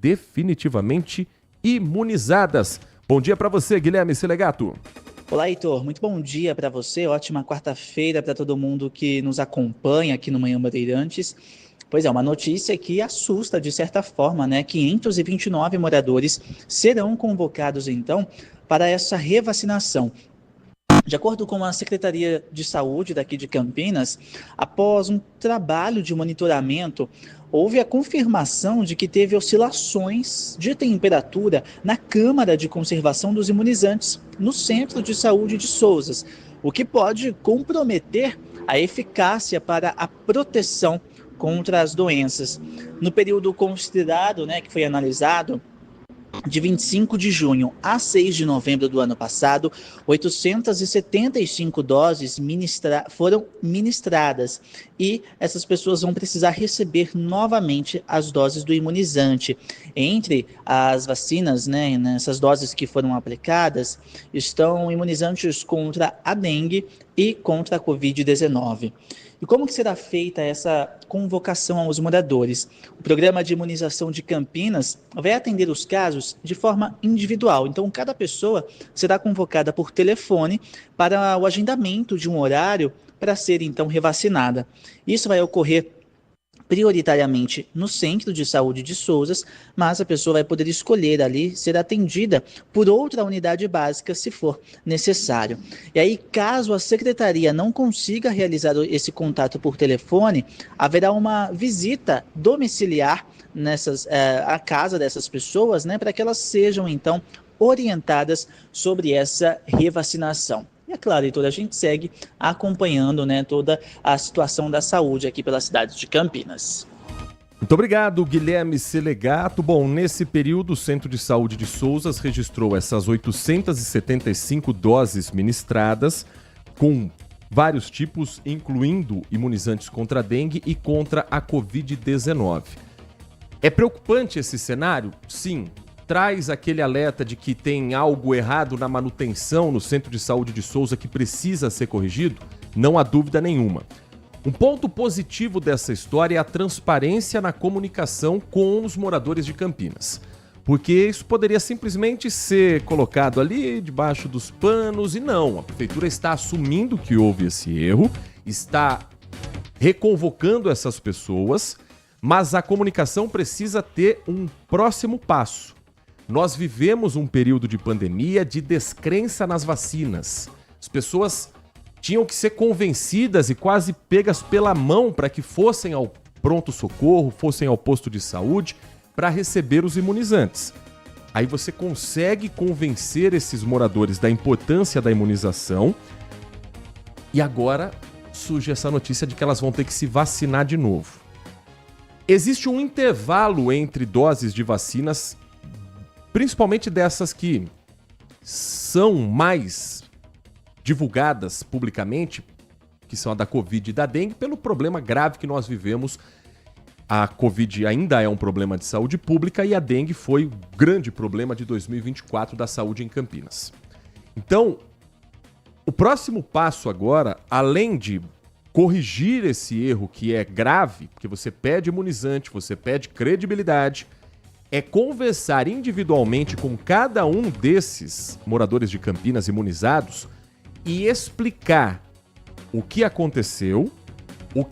definitivamente imunizadas. Bom dia para você, Guilherme Selegato. Olá, Heitor. Muito bom dia para você. Ótima quarta-feira para todo mundo que nos acompanha aqui no Manhã Bandeirantes. Pois é, uma notícia que assusta de certa forma, né? 529 moradores serão convocados, então, para essa revacinação. De acordo com a Secretaria de Saúde daqui de Campinas, após um trabalho de monitoramento, houve a confirmação de que teve oscilações de temperatura na Câmara de Conservação dos Imunizantes no Centro de Saúde de Souzas, o que pode comprometer a eficácia para a proteção contra as doenças. No período considerado, que foi analisado, de 25 de junho a 6 de novembro do ano passado, 875 doses foram ministradas e essas pessoas vão precisar receber novamente as doses do imunizante. Entre as vacinas, nessas doses que foram aplicadas, estão imunizantes contra a dengue e contra a Covid-19. E como que será feita essa convocação aos moradores? O programa de imunização de Campinas vai atender os casos de forma individual. Então, cada pessoa será convocada por telefone para o agendamento de um horário para ser, então, revacinada. Isso vai ocorrer prioritariamente no Centro de Saúde de Souzas, mas a pessoa vai poder escolher ali ser atendida por outra unidade básica se for necessário. E aí, caso a Secretaria não consiga realizar esse contato por telefone, haverá uma visita domiciliar à casa dessas pessoas, para que elas sejam, então, orientadas sobre essa revacinação. E é claro, Heitor, a gente segue acompanhando toda a situação da saúde aqui pela cidade de Campinas. Muito obrigado, Guilherme Selegato. Bom, nesse período, o Centro de Saúde de Souzas registrou essas 875 doses ministradas, com vários tipos, incluindo imunizantes contra a dengue e contra a Covid-19. É preocupante esse cenário? Sim. Traz aquele alerta de que tem algo errado na manutenção no Centro de Saúde de Souzas que precisa ser corrigido? Não há dúvida nenhuma. Um ponto positivo dessa história é a transparência na comunicação com os moradores de Campinas. Porque isso poderia simplesmente ser colocado ali debaixo dos panos e não. A Prefeitura está assumindo que houve esse erro, está reconvocando essas pessoas, mas a comunicação precisa ter um próximo passo. Nós vivemos um período de pandemia de descrença nas vacinas. As pessoas tinham que ser convencidas e quase pegas pela mão para que fossem ao pronto-socorro, fossem ao posto de saúde para receber os imunizantes. Aí você consegue convencer esses moradores da importância da imunização e agora surge essa notícia de que elas vão ter que se vacinar de novo. Existe um intervalo entre doses de vacinas, principalmente dessas que são mais divulgadas publicamente, que são a da Covid e da dengue, pelo problema grave que nós vivemos. A Covid ainda é um problema de saúde pública e a dengue foi o grande problema de 2024 da saúde em Campinas. Então, o próximo passo agora, além de corrigir esse erro que é grave, porque você pede imunizante, você pede credibilidade, é conversar individualmente com cada um desses moradores de Campinas imunizados e explicar o que aconteceu, o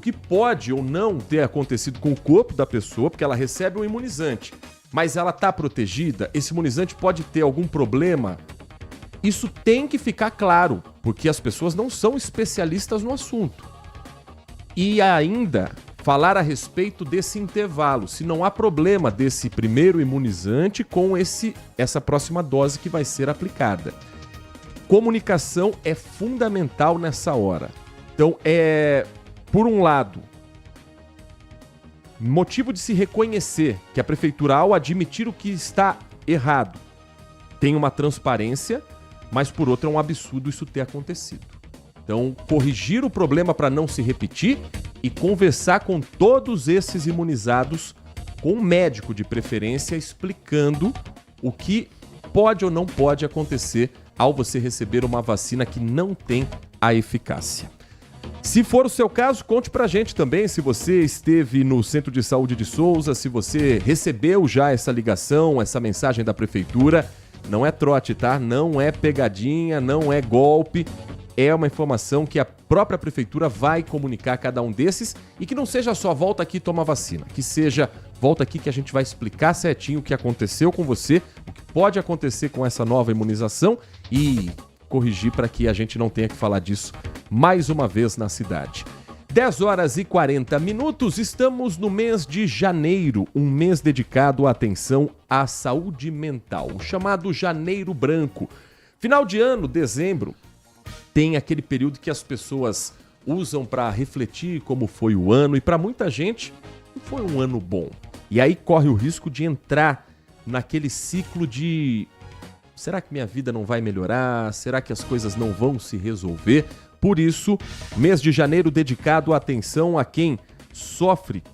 que pode ou não ter acontecido com o corpo da pessoa, porque ela recebe um imunizante, mas ela está protegida, esse imunizante pode ter algum problema. Isso tem que ficar claro, porque as pessoas não são especialistas no assunto. E ainda falar a respeito desse intervalo, se não há problema desse primeiro imunizante com essa próxima dose que vai ser aplicada. Comunicação é fundamental nessa hora. Então, por um lado, motivo de se reconhecer que a prefeitura, ao admitir o que está errado, tem uma transparência, mas por outro é um absurdo isso ter acontecido. Então, corrigir o problema para não se repetir e conversar com todos esses imunizados, com um médico de preferência, explicando o que pode ou não pode acontecer ao você receber uma vacina que não tem a eficácia. Se for o seu caso, conte pra gente também se você esteve no Centro de Saúde de Souza, se você recebeu já essa ligação, essa mensagem da prefeitura. Não é trote, tá? Não é pegadinha, não é golpe. É uma informação que a própria prefeitura vai comunicar a cada um desses e que não seja só volta aqui e toma vacina, que seja volta aqui que a gente vai explicar certinho o que aconteceu com você, o que pode acontecer com essa nova imunização e corrigir para que a gente não tenha que falar disso mais uma vez na cidade. 10 horas e 40 minutos, estamos no mês de janeiro, um mês dedicado à atenção à saúde mental, o chamado Janeiro Branco. Final de ano, dezembro, tem aquele período que as pessoas usam para refletir como foi o ano e para muita gente não foi um ano bom. E aí corre o risco de entrar naquele ciclo de será que minha vida não vai melhorar? Será que as coisas não vão se resolver? Por isso, mês de janeiro dedicado à atenção a quem sofre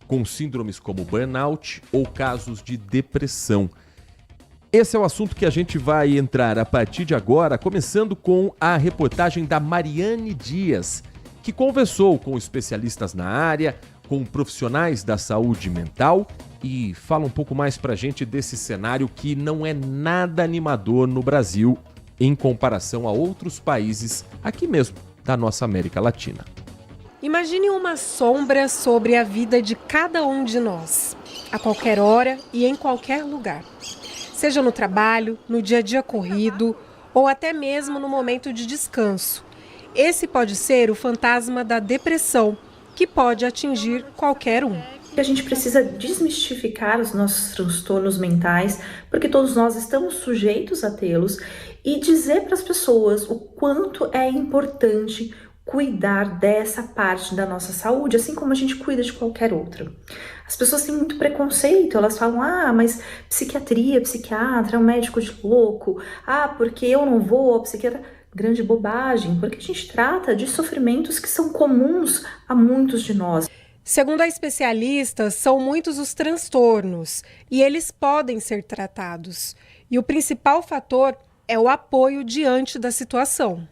com síndromes como burnout ou casos de depressão. Esse é o assunto que a gente vai entrar a partir de agora, começando com a reportagem da Mariane Dias, que conversou com especialistas na área, com profissionais da saúde mental e fala um pouco mais pra gente desse cenário que não é nada animador no Brasil em comparação a outros países aqui mesmo da nossa América Latina. Imagine uma sombra sobre a vida de cada um de nós, a qualquer hora e em qualquer lugar. Seja no trabalho, no dia a dia corrido ou até mesmo no momento de descanso. Esse pode ser o fantasma da depressão, que pode atingir qualquer um. A gente precisa desmistificar os nossos transtornos mentais, porque todos nós estamos sujeitos a tê-los, e dizer para as pessoas o quanto é importante cuidar dessa parte da nossa saúde, assim como a gente cuida de qualquer outra. As pessoas têm muito preconceito, elas falam, mas psiquiatria, psiquiatra, é um médico de louco, porque eu não vou ao psiquiatra. Grande bobagem, porque a gente trata de sofrimentos que são comuns a muitos de nós. Segundo a especialista, são muitos os transtornos e eles podem ser tratados. E o principal fator é o apoio diante da situação.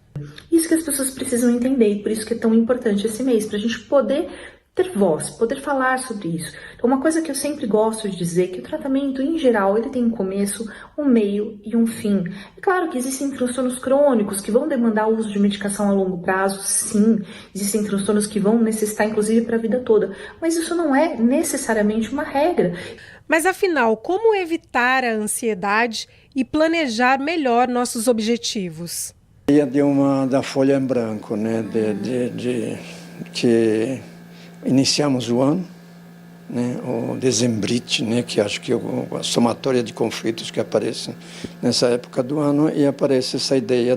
Isso que as pessoas precisam entender e por isso que é tão importante esse mês, para a gente poder ter voz, poder falar sobre isso. Então, uma coisa que eu sempre gosto de dizer é que o tratamento, em geral, ele tem um começo, um meio e um fim. É claro que existem transtornos crônicos que vão demandar o uso de medicação a longo prazo, sim. Existem transtornos que vão necessitar, inclusive, para a vida toda. Mas isso não é necessariamente uma regra. Mas, afinal, como evitar a ansiedade e planejar melhor nossos objetivos? Da folha em branco, né? Que iniciamos o ano, né, o dezembrite, né, que acho que é a somatória de conflitos que aparecem nessa época do ano, e aparece essa ideia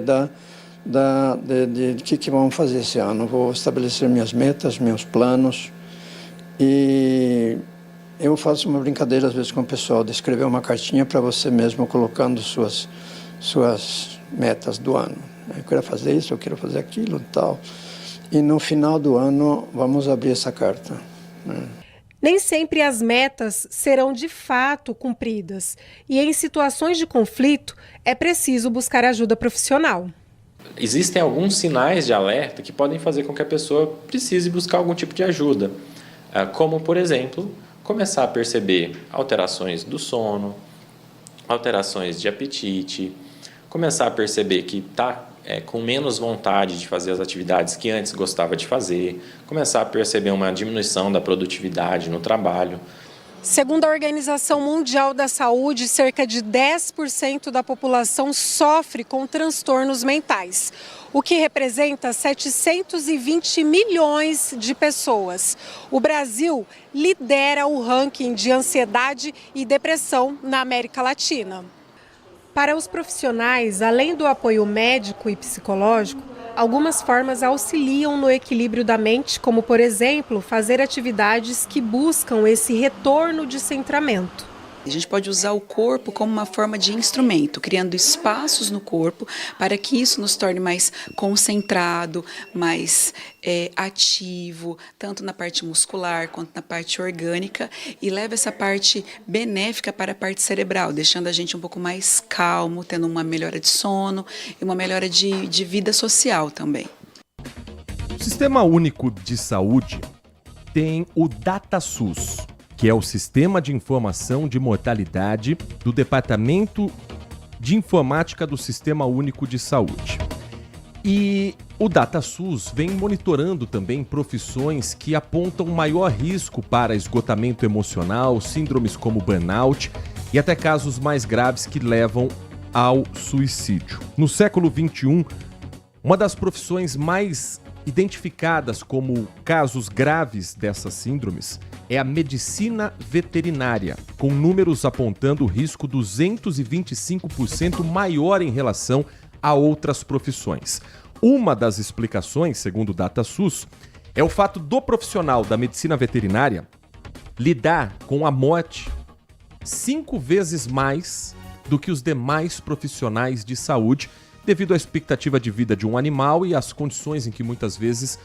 de que vamos fazer esse ano. Vou estabelecer minhas metas, meus planos, e eu faço uma brincadeira às vezes com o pessoal, de escrever uma cartinha para você mesmo, colocando suas metas do ano. Eu quero fazer isso, eu quero fazer aquilo e tal. E no final do ano, vamos abrir essa carta. Nem sempre as metas serão de fato cumpridas. E em situações de conflito, é preciso buscar ajuda profissional. existem alguns sinais de alerta que podem fazer com que a pessoa precise buscar algum tipo de ajuda, como, por exemplo, começar a perceber alterações do sono, alterações de apetite, começar a perceber que está com menos vontade de fazer as atividades que antes gostava de fazer, começar a perceber uma diminuição da produtividade no trabalho. Segundo a Organização Mundial da Saúde, cerca de 10% da população sofre com transtornos mentais, o que representa 720 milhões de pessoas. O Brasil lidera o ranking de ansiedade e depressão na América Latina. Para os profissionais, além do apoio médico e psicológico, algumas formas auxiliam no equilíbrio da mente, como, por exemplo, fazer atividades que buscam esse retorno de centramento. A gente pode usar o corpo como uma forma de instrumento, criando espaços no corpo para que isso nos torne mais concentrado, mais ativo, tanto na parte muscular quanto na parte orgânica, e leva essa parte benéfica para a parte cerebral, deixando a gente um pouco mais calmo, tendo uma melhora de sono e uma melhora de vida social também. O Sistema Único de Saúde tem o DataSUS, que é o Sistema de Informação de Mortalidade do Departamento de Informática do Sistema Único de Saúde. E o DataSUS vem monitorando também profissões que apontam maior risco para esgotamento emocional, síndromes como burnout e até casos mais graves que levam ao suicídio. No século XXI, uma das profissões mais identificadas como casos graves dessas síndromes é a medicina veterinária, com números apontando o risco 225% maior em relação a outras profissões. Uma das explicações, segundo o DataSUS, é o fato do profissional da medicina veterinária lidar com a morte 5 vezes mais do que os demais profissionais de saúde, devido à expectativa de vida de um animal e às condições em que muitas vezes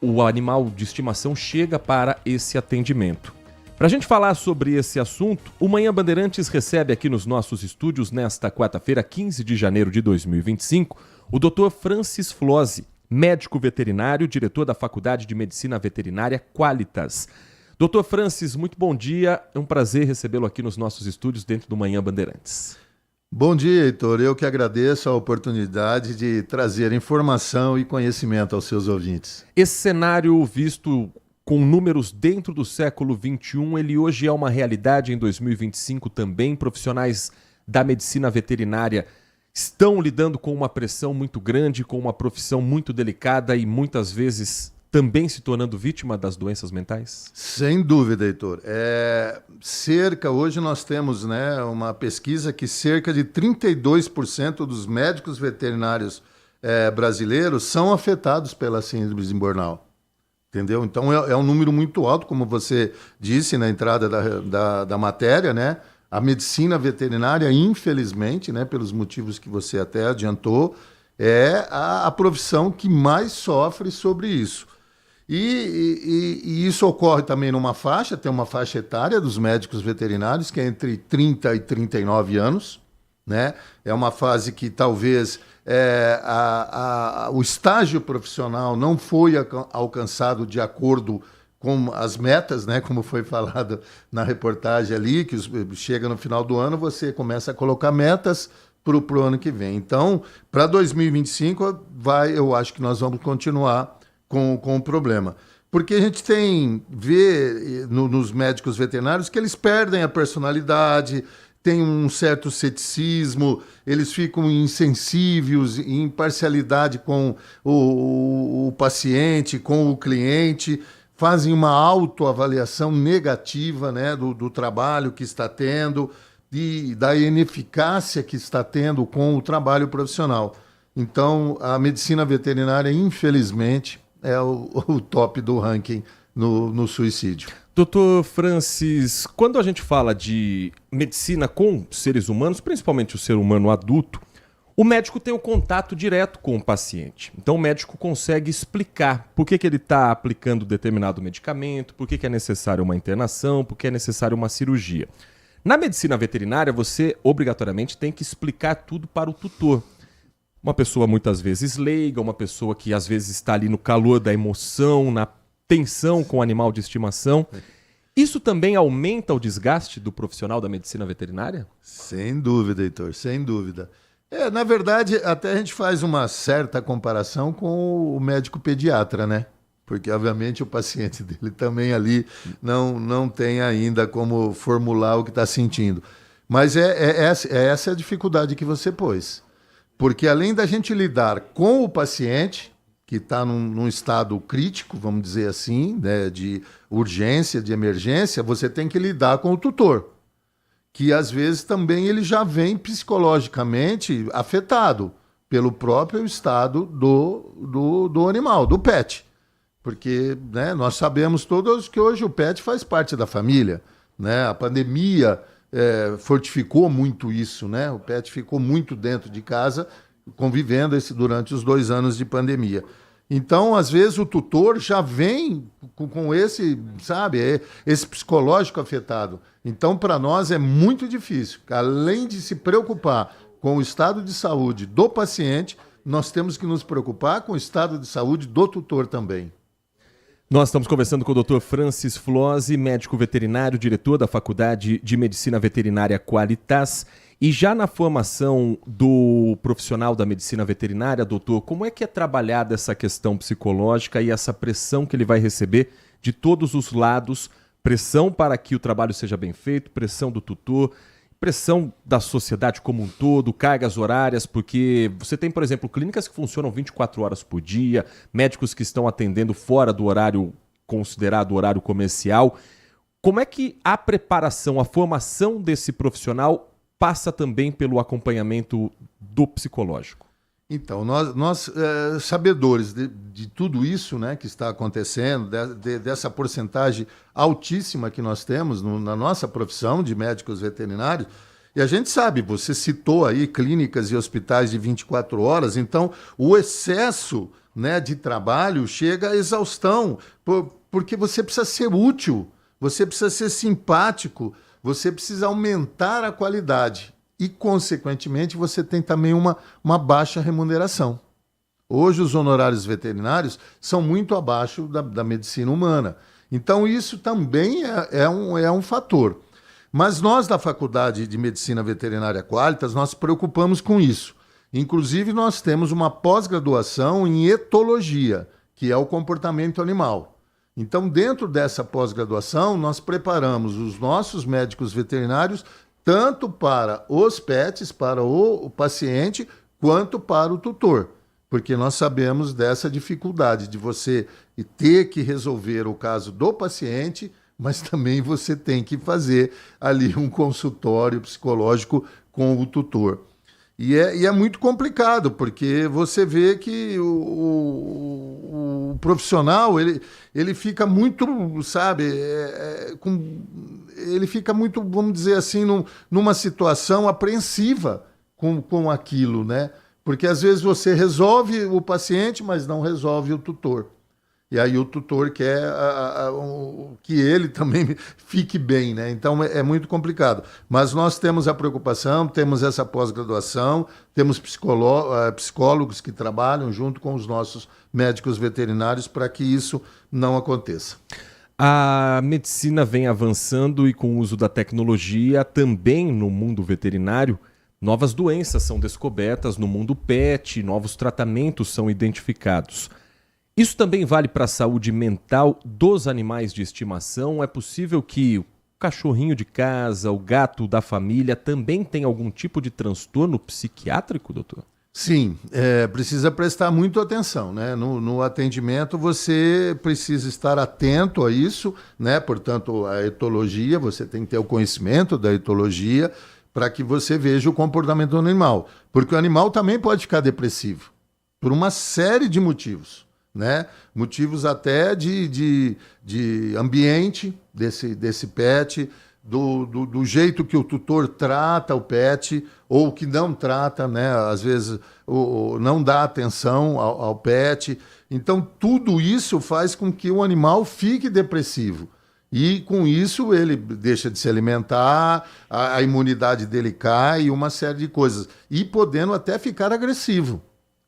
o animal de estimação chega para esse atendimento. Para a gente falar sobre esse assunto, o Manhã Bandeirantes recebe aqui nos nossos estúdios, nesta quarta-feira, 15 de janeiro de 2025, o Dr. Francis Flozzi, médico veterinário, diretor da Faculdade de Medicina Veterinária Qualitas. Dr. Francis, muito bom dia. É um prazer recebê-lo aqui nos nossos estúdios dentro do Manhã Bandeirantes. Bom dia, Heitor. Eu que agradeço a oportunidade de trazer informação e conhecimento aos seus ouvintes. Esse cenário visto com números dentro do século XXI, ele hoje é uma realidade em 2025 também. Profissionais da medicina veterinária estão lidando com uma pressão muito grande, com uma profissão muito delicada e muitas vezes também se tornando vítima das doenças mentais? Sem dúvida, Heitor. Hoje nós temos uma pesquisa que cerca de 32% dos médicos veterinários brasileiros são afetados pela síndrome de burnout. Entendeu? Então é um número muito alto, como você disse na entrada da matéria, né? A medicina veterinária, infelizmente, né, pelos motivos que você até adiantou, é a profissão que mais sofre sobre isso. E isso ocorre também tem uma faixa etária dos médicos veterinários, que é entre 30 e 39 anos. Né? É uma fase que talvez o estágio profissional não foi alcançado de acordo com as metas, né? Como foi falado na reportagem ali, que chega no final do ano, você começa a colocar metas para o ano que vem. Então, para 2025, eu acho que nós vamos continuar com o problema. Porque a gente vê nos médicos veterinários que eles perdem a personalidade, tem um certo ceticismo, eles ficam insensíveis, em parcialidade com o paciente, com o cliente, fazem uma autoavaliação negativa, né, do trabalho que está tendo e da ineficácia que está tendo com o trabalho profissional. Então, a medicina veterinária, infelizmente, é o top do ranking no suicídio. Doutor Francis, quando a gente fala de medicina com seres humanos, principalmente o ser humano adulto, o médico tem um contato direto com o paciente. Então o médico consegue explicar por que ele está aplicando determinado medicamento, por que é necessária uma internação, por que é necessária uma cirurgia. Na medicina veterinária, você obrigatoriamente tem que explicar tudo para o tutor. uma pessoa muitas vezes leiga, uma pessoa que às vezes está ali no calor da emoção, na tensão com o animal de estimação. Isso também aumenta o desgaste do profissional da medicina veterinária? Sem dúvida, Heitor, sem dúvida. Na verdade, até a gente faz uma certa comparação com o médico pediatra, né? Porque, obviamente, o paciente dele também ali não tem ainda como formular o que está sentindo. Mas essa é a dificuldade que você pôs. Porque, além da gente lidar com o paciente, que está num estado crítico, vamos dizer assim, né, de urgência, de emergência, você tem que lidar com o tutor, que às vezes também ele já vem psicologicamente afetado pelo próprio estado do animal, do pet. Porque, né, nós sabemos todos que hoje o pet faz parte da família, né? A pandemia fortificou muito isso, né? O pet ficou muito dentro de casa, convivendo durante os 2 anos de pandemia. Então, às vezes, o tutor já vem com esse, sabe, esse psicológico afetado. Então, para nós é muito difícil. Além de se preocupar com o estado de saúde do paciente, nós temos que nos preocupar com o estado de saúde do tutor também. Nós estamos conversando com o Dr. Francis Flozzi, médico veterinário, diretor da Faculdade de Medicina Veterinária Qualitas. E já na formação do profissional da medicina veterinária, doutor, como é que é trabalhada essa questão psicológica e essa pressão que ele vai receber de todos os lados? Pressão para que o trabalho seja bem feito, pressão do tutor, pressão da sociedade como um todo, cargas horárias, porque você tem, por exemplo, clínicas que funcionam 24 horas por dia, médicos que estão atendendo fora do horário considerado horário comercial. Como é que a preparação, a formação desse profissional passa também pelo acompanhamento do psicológico? Então, nós sabedores de tudo isso, né, que está acontecendo, dessa porcentagem altíssima que nós temos na nossa profissão de médicos veterinários, e a gente sabe, você citou aí clínicas e hospitais de 24 horas, então o excesso, né, de trabalho chega à exaustão, porque você precisa ser útil, você precisa ser simpático, você precisa aumentar a qualidade. E, consequentemente, você tem também uma baixa remuneração. Hoje, os honorários veterinários são muito abaixo da medicina humana. Então, isso também é um fator. Mas nós, da Faculdade de Medicina Veterinária Qualitas, nós nos preocupamos com isso. Inclusive, nós temos uma pós-graduação em etologia, que é o comportamento animal. Então, dentro dessa pós-graduação, nós preparamos os nossos médicos veterinários tanto para os pets, para o paciente, quanto para o tutor. Porque nós sabemos dessa dificuldade de você ter que resolver o caso do paciente, mas também você tem que fazer ali um consultório psicológico com o tutor. E é muito complicado, porque você vê que o profissional, ele fica muito, sabe, ele fica muito, vamos dizer assim, numa situação apreensiva com aquilo, né? Porque às vezes você resolve o paciente, mas não resolve o tutor. E aí o tutor quer que ele também fique bem, né? Então é muito complicado. Mas nós temos a preocupação, temos essa pós-graduação, temos psicólogos que trabalham junto com os nossos médicos veterinários para que isso não aconteça. A medicina vem avançando e com o uso da tecnologia também no mundo veterinário, novas doenças são descobertas no mundo pet, novos tratamentos são identificados. Isso também vale para a saúde mental dos animais de estimação? É possível que o cachorrinho de casa, o gato da família também tenha algum tipo de transtorno psiquiátrico, doutor? Sim, precisa prestar muito atenção, né? No atendimento você precisa estar atento a isso, né? Portanto, a etologia, você tem que ter o conhecimento da etologia para que você veja o comportamento do animal. Porque o animal também pode ficar depressivo, por uma série de motivos. Né? Motivos até de ambiente desse pet, do jeito que o tutor trata o pet, ou que não trata, né? Às vezes não dá atenção ao pet. Então, tudo isso faz com que o animal fique depressivo. E, com isso, ele deixa de se alimentar, a imunidade dele cai e uma série de coisas. E podendo até ficar agressivo.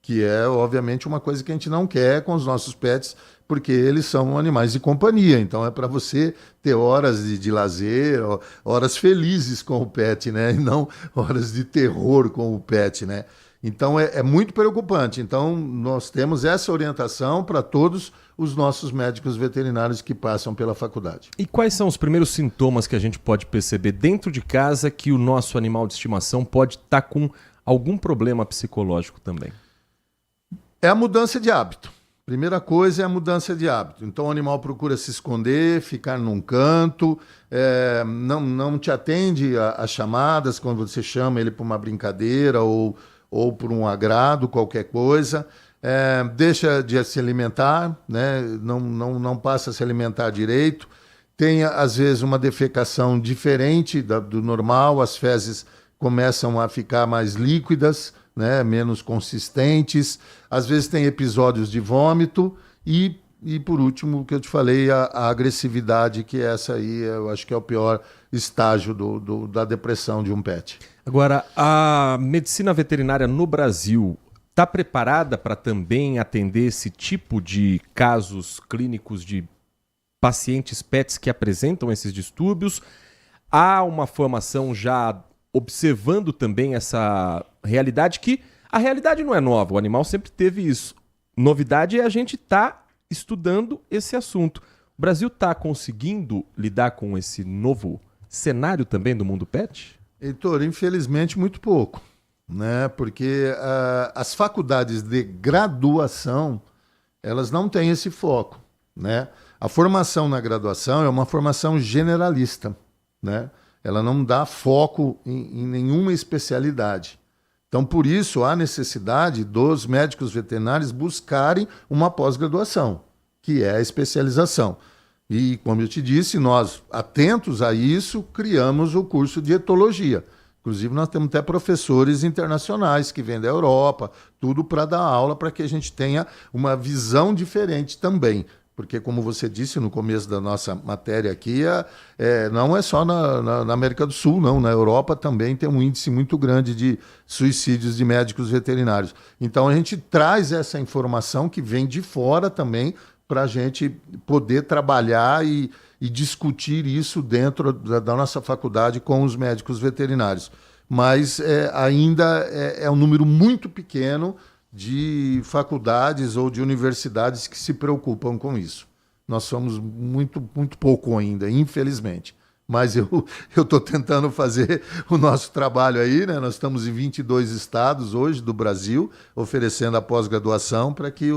que é, obviamente, uma coisa que a gente não quer com os nossos pets, porque eles são animais de companhia. Então, é para você ter horas de lazer, horas felizes com o pet, né? E não horas de terror com o pet, né? Então, é muito preocupante. Então, nós temos essa orientação para todos os nossos médicos veterinários que passam pela faculdade. E quais são os primeiros sintomas que a gente pode perceber dentro de casa que o nosso animal de estimação pode estar com algum problema psicológico também? É a mudança de hábito. Primeira coisa é a mudança de hábito. Então o animal procura se esconder, ficar num canto, não te atende às chamadas quando você chama ele para uma brincadeira ou por um agrado, qualquer coisa. Deixa de se alimentar, né? Não passa a se alimentar direito. Tem, às vezes, uma defecação diferente do normal, as fezes começam a ficar mais líquidas, né, menos consistentes, às vezes tem episódios de vômito e por último, o que eu te falei, a agressividade, que essa aí eu acho que é o pior estágio da depressão de um pet. Agora, a medicina veterinária no Brasil está preparada para também atender esse tipo de casos clínicos de pacientes pets que apresentam esses distúrbios? Há uma formação já observando também essa realidade, que a realidade não é nova, o animal sempre teve isso. Novidade é a gente estar estudando esse assunto. O Brasil está conseguindo lidar com esse novo cenário também do mundo pet? Heitor, infelizmente muito pouco, né? Porque as faculdades de graduação, elas não têm esse foco, né? A formação na graduação é uma formação generalista, né? Ela não dá foco em nenhuma especialidade. Então, por isso, há necessidade dos médicos veterinários buscarem uma pós-graduação, que é a especialização. E, como eu te disse, nós, atentos a isso, criamos o curso de etologia. Inclusive, nós temos até professores internacionais que vêm da Europa, tudo para dar aula, para que a gente tenha uma visão diferente também. Porque, como você disse no começo da nossa matéria aqui, não é só na América do Sul, não. Na Europa também tem um índice muito grande de suicídios de médicos veterinários. Então, a gente traz essa informação que vem de fora também para a gente poder trabalhar e discutir isso dentro da nossa faculdade com os médicos veterinários. Mas ainda é um número muito pequeno de faculdades ou de universidades que se preocupam com isso. Nós somos muito pouco ainda, infelizmente. Mas eu estou tentando fazer o nosso trabalho aí, né? Nós estamos em 22 estados hoje do Brasil, oferecendo a pós-graduação para que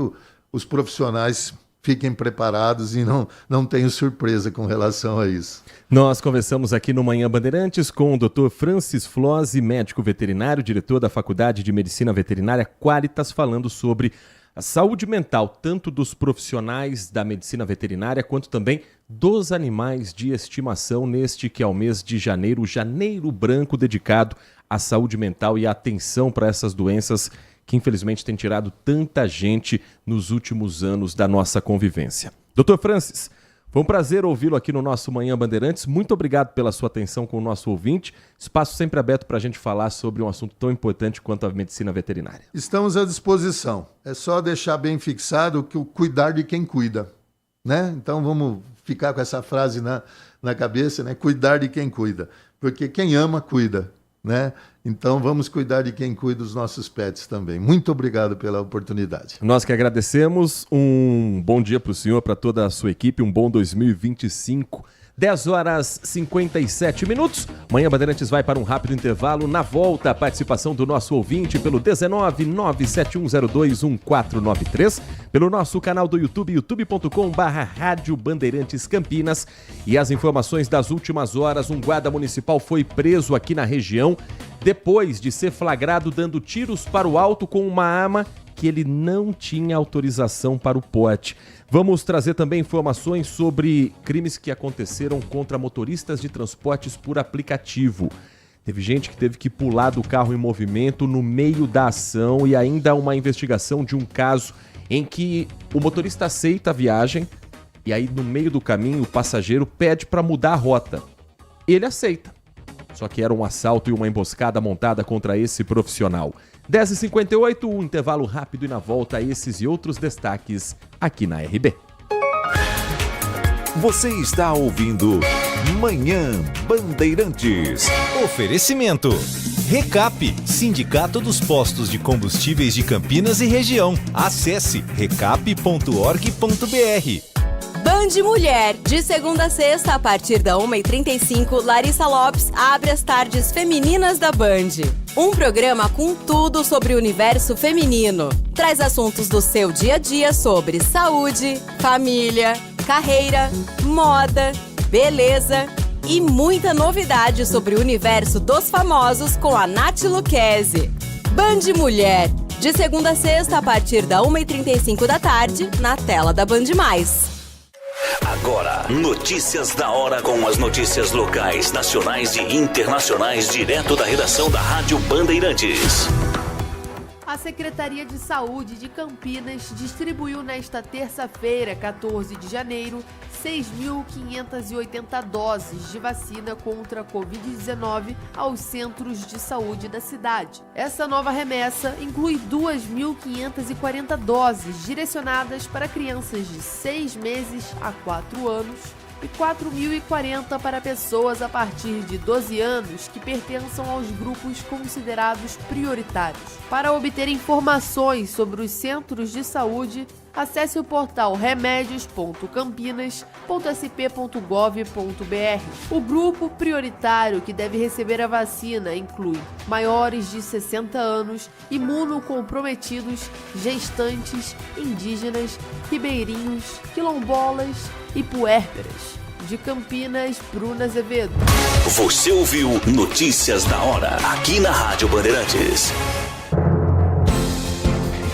os profissionais fiquem preparados e não tenham surpresa com relação a isso. Nós conversamos aqui no Manhã Bandeirantes com o Dr. Francis Flose, médico veterinário, diretor da Faculdade de Medicina Veterinária Qualitas, falando sobre a saúde mental, tanto dos profissionais da medicina veterinária, quanto também dos animais de estimação, neste que é o mês de janeiro, Janeiro Branco, dedicado à saúde mental e à atenção para essas doenças que infelizmente tem tirado tanta gente nos últimos anos da nossa convivência. Dr. Francis, foi um prazer ouvi-lo aqui no nosso Manhã Bandeirantes. Muito obrigado pela sua atenção com o nosso ouvinte. Espaço sempre aberto para a gente falar sobre um assunto tão importante quanto a medicina veterinária. Estamos à disposição. É só deixar bem fixado que o cuidar de quem cuida, né? Então vamos ficar com essa frase na cabeça, né? Cuidar de quem cuida. Porque quem ama, cuida, né? Então vamos cuidar de quem cuida dos nossos pets também. Muito obrigado pela oportunidade. Nós que agradecemos. Um bom dia para o senhor, para toda a sua equipe, um bom 2025. 10h57. Manhã Bandeirantes vai para um rápido intervalo. Na volta, a participação do nosso ouvinte pelo 19971021493, pelo nosso canal do YouTube, youtube.com/Rádio Bandeirantes Campinas. E as informações das últimas horas: um guarda municipal foi preso aqui na região depois de ser flagrado dando tiros para o alto com uma arma que ele não tinha autorização para o porte. Vamos trazer também informações sobre crimes que aconteceram contra motoristas de transportes por aplicativo. Teve gente que teve que pular do carro em movimento no meio da ação, e ainda uma investigação de um caso em que o motorista aceita a viagem e aí no meio do caminho o passageiro pede para mudar a rota. Ele aceita. Só que era um assalto e uma emboscada montada contra esse profissional. 10h58, um intervalo rápido e na volta esses e outros destaques aqui na RB. Você está ouvindo Manhã Bandeirantes. Oferecimento. Recap, Sindicato dos Postos de Combustíveis de Campinas e Região. Acesse recap.org.br. Band Mulher, de segunda a sexta, a partir da 1h35, Larissa Lopes abre as tardes femininas da Band. Um programa com tudo sobre o universo feminino. Traz assuntos do seu dia a dia sobre saúde, família, carreira, moda, beleza e muita novidade sobre o universo dos famosos com a Nath Lucchesi. Band Mulher, de segunda a sexta, a partir da 1h35 da tarde, na tela da Band+. Agora, notícias da hora com as notícias locais, nacionais e internacionais, direto da redação da Rádio Bandeirantes. A Secretaria de Saúde de Campinas distribuiu nesta terça-feira, 14 de janeiro, 6.580 doses de vacina contra a Covid-19 aos centros de saúde da cidade. Essa nova remessa inclui 2.540 doses direcionadas para crianças de 6 meses a 4 anos e 4.040 para pessoas a partir de 12 anos que pertençam aos grupos considerados prioritários. Para obter informações sobre os centros de saúde, acesse o portal remédios.campinas.sp.gov.br. O grupo prioritário que deve receber a vacina inclui maiores de 60 anos, imunocomprometidos, gestantes, indígenas, ribeirinhos, quilombolas e puérperas. De Campinas, Bruna Azevedo. Você ouviu Notícias da Hora, aqui na Rádio Bandeirantes.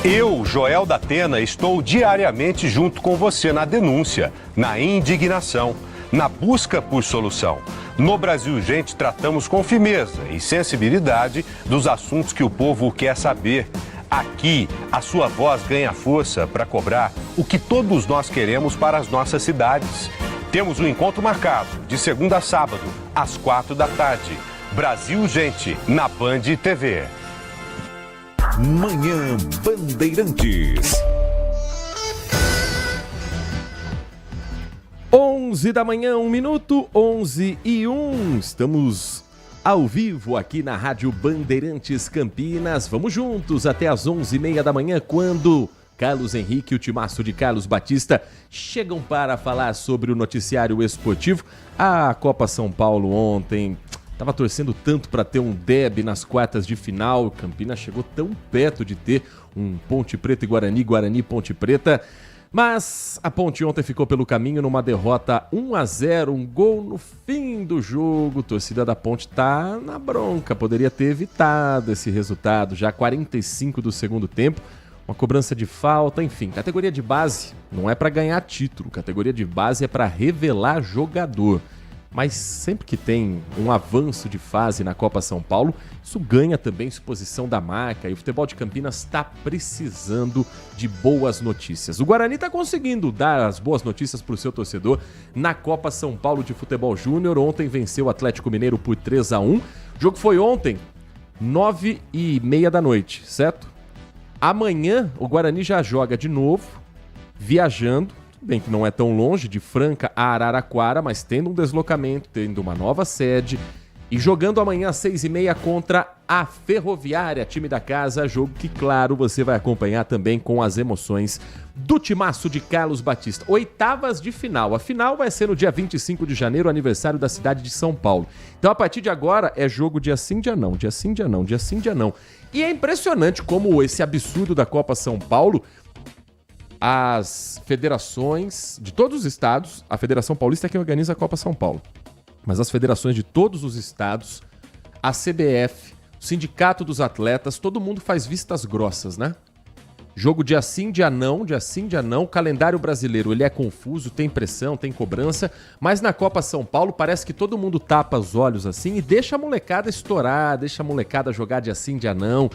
Eu, Joel da Atena, estou diariamente junto com você na denúncia, na indignação, na busca por solução. No Brasil Urgente, tratamos com firmeza e sensibilidade dos assuntos que o povo quer saber. Aqui, a sua voz ganha força para cobrar o que todos nós queremos para as nossas cidades. Temos um encontro marcado, de segunda a sábado, às 4 da tarde. Brasil Urgente, na Band TV. Manhã Bandeirantes. 11 da manhã, 1 minuto, 11h01. Estamos ao vivo aqui na Rádio Bandeirantes Campinas. Vamos juntos até as 11h30 da manhã, quando Carlos Henrique e o timaço de Carlos Batista chegam para falar sobre o noticiário esportivo. A Copa São Paulo ontem estava torcendo tanto para ter um derby nas quartas de final. Campinas chegou tão perto de ter um Ponte Preta e Guarani, Guarani e Ponte Preta. Mas a Ponte ontem ficou pelo caminho numa derrota 1-0, um gol no fim do jogo. A torcida da Ponte tá na bronca, poderia ter evitado esse resultado. Já 45 do segundo tempo, uma cobrança de falta, enfim. Categoria de base não é para ganhar título, categoria de base é para revelar jogador. Mas sempre que tem um avanço de fase na Copa São Paulo, isso ganha também exposição da marca e o futebol de Campinas está precisando de boas notícias. O Guarani está conseguindo dar as boas notícias para o seu torcedor na Copa São Paulo de Futebol Júnior. Ontem venceu o Atlético Mineiro por 3-1. O jogo foi ontem, 9h30 da noite, certo? Amanhã o Guarani já joga de novo, viajando. Bem que não é tão longe, de Franca a Araraquara, mas tendo um deslocamento, tendo uma nova sede e jogando amanhã às 6h30 contra a Ferroviária, time da casa, jogo que, claro, você vai acompanhar também com as emoções do timaço de Carlos Batista. Oitavas de final. A final vai ser no dia 25 de janeiro, aniversário da cidade de São Paulo. Então, a partir de agora, é jogo dia sim, dia não, dia sim, dia não, dia sim, dia não. E é impressionante como esse absurdo da Copa São Paulo, as federações de todos os estados, a Federação Paulista é quem organiza a Copa São Paulo, mas as federações de todos os estados, a CBF, o Sindicato dos Atletas, todo mundo faz vistas grossas, né? Jogo dia sim, dia não, dia sim, dia não. O calendário brasileiro, ele é confuso, tem pressão, tem cobrança, mas na Copa São Paulo parece que todo mundo tapa os olhos assim e deixa a molecada estourar, deixa a molecada jogar dia sim, dia não.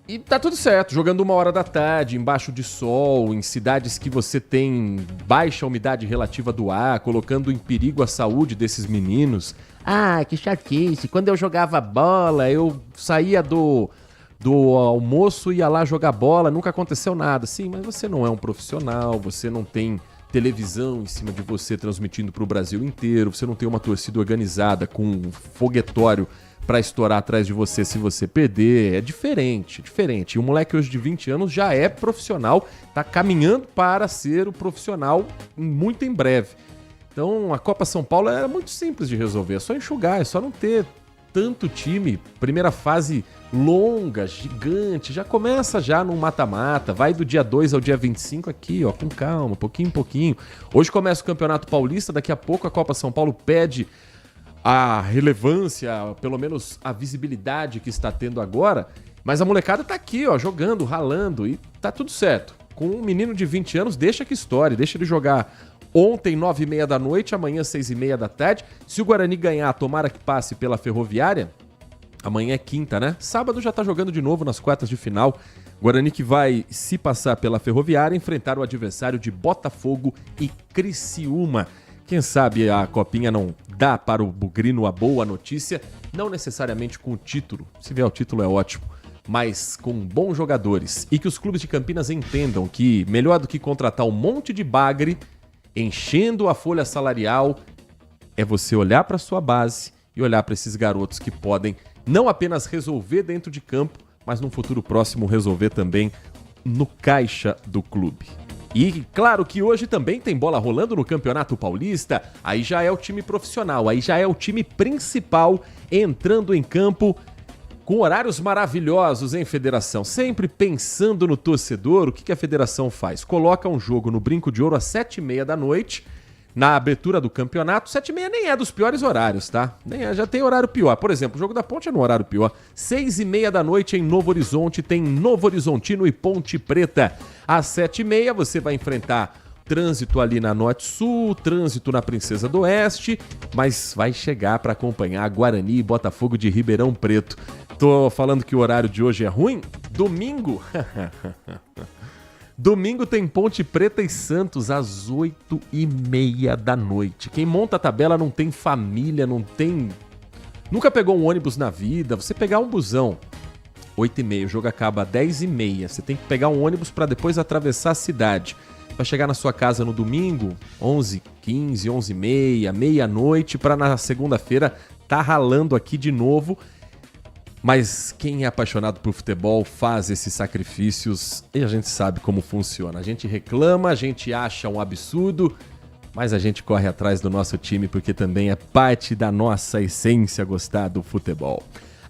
E tá tudo certo, jogando 1h da tarde, embaixo de sol, em cidades que você tem baixa umidade relativa do ar, colocando em perigo a saúde desses meninos. Ah, que chatice, quando eu jogava bola, eu saía do almoço e ia lá jogar bola, nunca aconteceu nada. Sim, mas você não é um profissional, você não tem televisão em cima de você transmitindo para o Brasil inteiro, você não tem uma torcida organizada com um foguetório para estourar atrás de você se você perder. É diferente, diferente. E o moleque hoje de 20 anos já é profissional, tá caminhando para ser o profissional muito em breve. Então a Copa São Paulo era muito simples de resolver, é só enxugar, é só não ter tanto time. Primeira fase longa, gigante, já começa já no mata-mata, vai do dia 2 ao dia 25 aqui, ó, com calma, pouquinho em pouquinho. Hoje começa o Campeonato Paulista, daqui a pouco a Copa São Paulo pede a relevância, pelo menos a visibilidade que está tendo agora, mas a molecada tá aqui, ó, jogando, ralando e tá tudo certo. Com um menino de 20 anos, deixa que história, deixa ele jogar ontem 9h30 da noite, amanhã 6h30 da tarde. Se o Guarani ganhar, tomara que passe pela Ferroviária, amanhã é quinta, né? Sábado já tá jogando de novo nas quartas de final. Guarani que vai, se passar pela Ferroviária, enfrentar o adversário de Botafogo e Criciúma. Quem sabe a copinha não dá para o Bugrino a boa notícia, não necessariamente com o título, se vier o título é ótimo, mas com bons jogadores. E que os clubes de Campinas entendam que melhor do que contratar um monte de bagre, enchendo a folha salarial, é você olhar para sua base e olhar para esses garotos que podem não apenas resolver dentro de campo, mas num futuro próximo resolver também no caixa do clube. E claro que hoje também tem bola rolando no Campeonato Paulista, aí já é o time profissional, aí já é o time principal entrando em campo com horários maravilhosos, hein, Federação? Sempre pensando no torcedor, o que a Federação faz? Coloca um jogo no Brinco de Ouro às 7h30 da noite, na abertura do campeonato. 7h30 nem é dos piores horários, tá? Já tem horário pior. Por exemplo, o Jogo da Ponte é no horário pior. 6h30 da noite em Novo Horizonte, tem Novo Horizontino e Ponte Preta. Às 7h30 você vai enfrentar trânsito ali na Norte Sul, trânsito na Princesa do Oeste, mas vai chegar para acompanhar Guarani e Botafogo de Ribeirão Preto. Tô falando que o horário de hoje é ruim? Domingo? Domingo tem Ponte Preta e Santos às 8h30 da noite. Quem monta a tabela não tem família, não tem... Nunca pegou um ônibus na vida. Você pegar um busão, 8h30, o jogo acaba às 10h30. Você tem que pegar um ônibus para depois atravessar a cidade. Vai chegar na sua casa no domingo, 11h15, 11h30, meia-noite, para na segunda-feira tá ralando aqui de novo. Mas quem é apaixonado por futebol faz esses sacrifícios e a gente sabe como funciona. A gente reclama, a gente acha um absurdo, mas a gente corre atrás do nosso time porque também é parte da nossa essência gostar do futebol.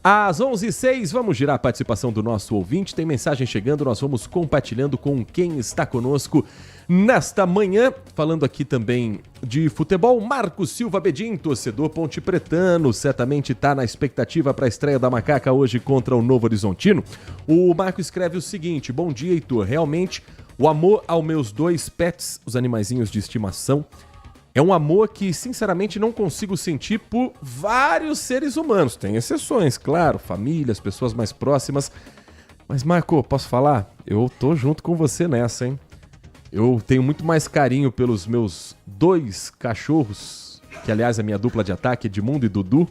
Às 11h06, vamos girar a participação do nosso ouvinte. Tem mensagem chegando, nós vamos compartilhando com quem está conosco nesta manhã. Falando aqui também de futebol, Marcos Silva Bedin, torcedor pontepretano, certamente está na expectativa para a estreia da Macaca hoje contra o Novo Horizontino. O Marco escreve o seguinte: bom dia, Heitor. Realmente, o amor aos meus 2 pets, os animaizinhos de estimação, é um amor que, sinceramente, não consigo sentir por vários seres humanos. Tem exceções, claro, famílias, pessoas mais próximas. Mas, Marco, posso falar? Eu tô junto com você nessa, hein? Eu tenho muito mais carinho pelos meus 2 cachorros, que, aliás, é a minha dupla de ataque, Edmundo e Dudu,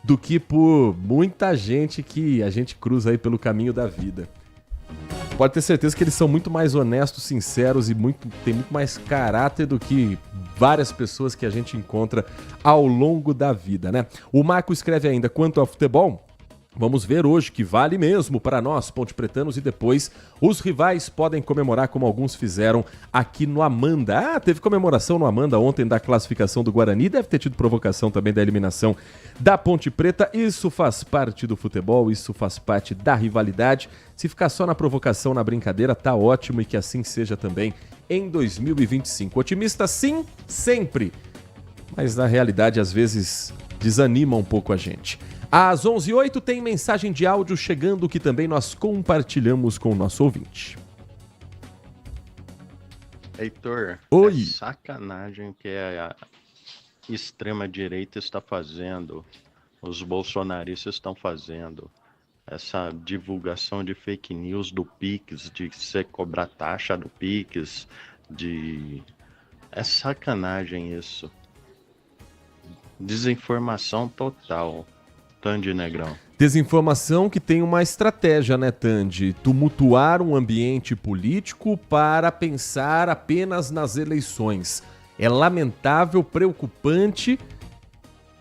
do que por muita gente que a gente cruza aí pelo caminho da vida. Pode ter certeza que eles são muito mais honestos, sinceros e tem muito mais caráter do que várias pessoas que a gente encontra ao longo da vida, né? O Marco escreve ainda: quanto ao futebol, vamos ver hoje que vale mesmo para nós, pontepretanos, e depois os rivais podem comemorar como alguns fizeram aqui no Amanda. Ah, teve comemoração no Amanda ontem da classificação do Guarani, deve ter tido provocação também da eliminação da Ponte Preta. Isso faz parte do futebol, isso faz parte da rivalidade. Se ficar só na provocação, na brincadeira, tá ótimo, e que assim seja também em 2025. Otimista sim, sempre, mas na realidade às vezes desanima um pouco a gente. Às 11h08 tem mensagem de áudio chegando que também nós compartilhamos com o nosso ouvinte. Heitor, oi. É sacanagem que a extrema-direita está fazendo, os bolsonaristas estão fazendo, essa divulgação de fake news do Pix, de você cobrar taxa do Pix, é sacanagem isso. Desinformação total, Tandy Negrão. Desinformação que tem uma estratégia, né, Tandy? Tumultuar um ambiente político para pensar apenas nas eleições. É lamentável, preocupante,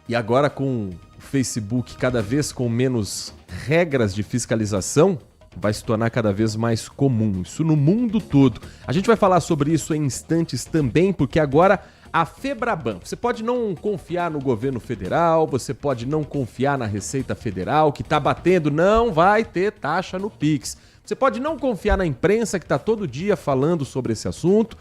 e agora com o Facebook cada vez com menos regras de fiscalização, vai se tornar cada vez mais comum. Isso no mundo todo. A gente vai falar sobre isso em instantes também, porque agora a Febraban, você pode não confiar no governo federal, você pode não confiar na Receita Federal, que está batendo, não vai ter taxa no Pix. Você pode não confiar na imprensa, que está todo dia falando sobre esse assunto.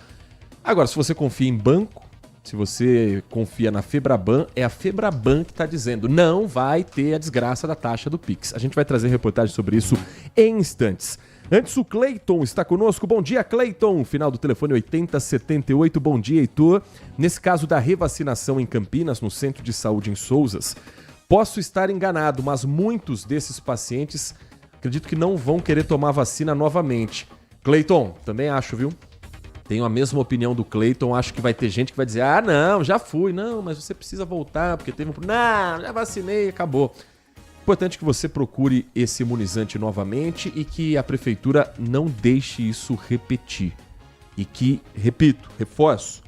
Agora, se você confia em banco, se você confia na Febraban, é a Febraban que está dizendo não vai ter a desgraça da taxa do Pix. A gente vai trazer reportagem sobre isso em instantes. Antes, o Cleiton está conosco. Bom dia, Cleiton. Final do telefone 8078. Bom dia, Heitor. Nesse caso da revacinação em Campinas, no Centro de Saúde em Souzas, posso estar enganado, mas muitos desses pacientes acredito que não vão querer tomar vacina novamente. Cleiton, também acho, viu? Tenho a mesma opinião do Cleiton, acho que vai ter gente que vai dizer, ah, não, já fui, não, mas você precisa voltar, porque teve um... Não, já vacinei, acabou. Importante que você procure esse imunizante novamente e que a prefeitura não deixe isso repetir. E que, repito, reforço,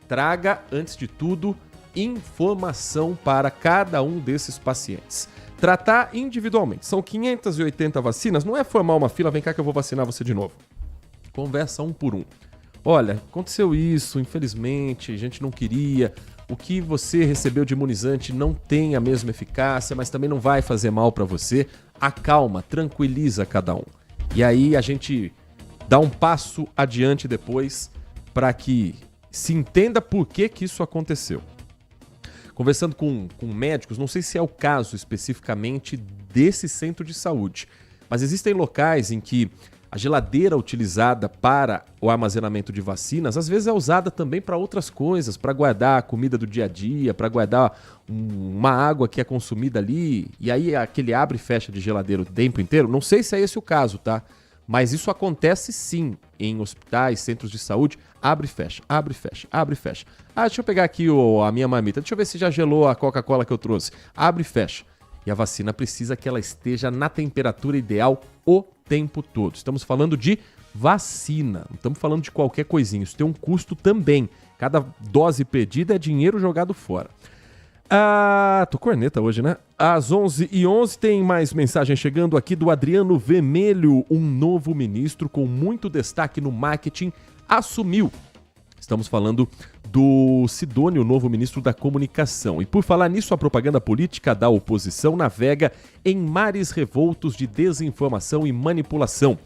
traga, antes de tudo, informação para cada um desses pacientes. Tratar individualmente. São 580 vacinas, não é formar uma fila, vem cá que eu vou vacinar você de novo. Conversa um por um. Olha, aconteceu isso, infelizmente, a gente não queria. O que você recebeu de imunizante não tem a mesma eficácia, mas também não vai fazer mal para você. Acalma, tranquiliza cada um. E aí a gente dá um passo adiante depois para que se entenda por que isso aconteceu. Conversando com médicos, não sei se é o caso especificamente desse centro de saúde, mas existem locais em que a geladeira utilizada para o armazenamento de vacinas, às vezes é usada também para outras coisas, para guardar a comida do dia a dia, para guardar uma água que é consumida ali, e aí aquele abre e fecha de geladeira o tempo inteiro. Não sei se é esse o caso, tá? Mas isso acontece sim em hospitais, centros de saúde, abre e fecha, abre e fecha, abre e fecha. Ah, deixa eu pegar aqui a minha marmita, deixa eu ver se já gelou a Coca-Cola que eu trouxe. Abre e fecha. E a vacina precisa que ela esteja na temperatura ideal o tempo todo. Estamos falando de vacina, não estamos falando de qualquer coisinha. Isso tem um custo também. Cada dose perdida é dinheiro jogado fora. Tô corneta hoje, né? Às 11h11 tem mais mensagem chegando aqui do Adriano Vermelho. Um novo ministro com muito destaque no marketing assumiu. Estamos falando do Sidônio, novo ministro da Comunicação. E por falar nisso, a propaganda política da oposição navega em mares revoltos de desinformação e manipulação.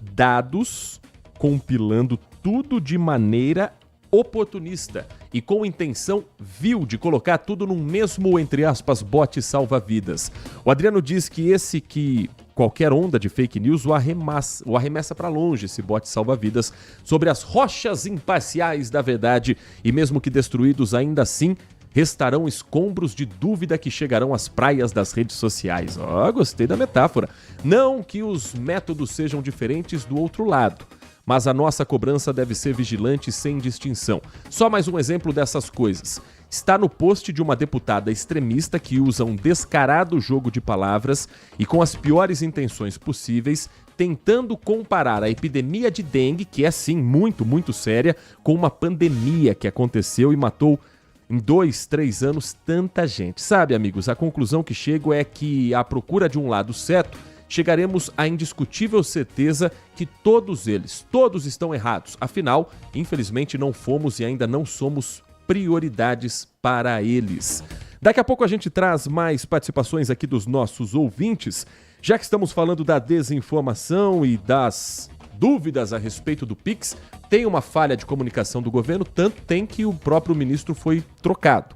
Dados compilando tudo de maneira oportunista e com intenção vil de colocar tudo num mesmo, entre aspas, bote salva-vidas. O Adriano diz que qualquer onda de fake news o arremessa para longe, esse bote salva-vidas, sobre as rochas imparciais da verdade e mesmo que destruídos ainda assim, restarão escombros de dúvida que chegarão às praias das redes sociais. Gostei da metáfora. Não que os métodos sejam diferentes do outro lado, mas a nossa cobrança deve ser vigilante sem distinção. Só mais um exemplo dessas coisas. Está no post de uma deputada extremista que usa um descarado jogo de palavras e com as piores intenções possíveis, tentando comparar a epidemia de dengue, que é sim muito, muito séria, com uma pandemia que aconteceu e matou em 2-3 anos tanta gente. Sabe, amigos, a conclusão que chego é que, à procura de um lado certo, chegaremos à indiscutível certeza que todos estão errados. Afinal, infelizmente não fomos e ainda não somos prioridades para eles. Daqui a pouco a gente traz mais participações aqui dos nossos ouvintes, já que estamos falando da desinformação e das dúvidas a respeito do Pix. Tem uma falha de comunicação do governo, tanto tem que o próprio ministro foi trocado.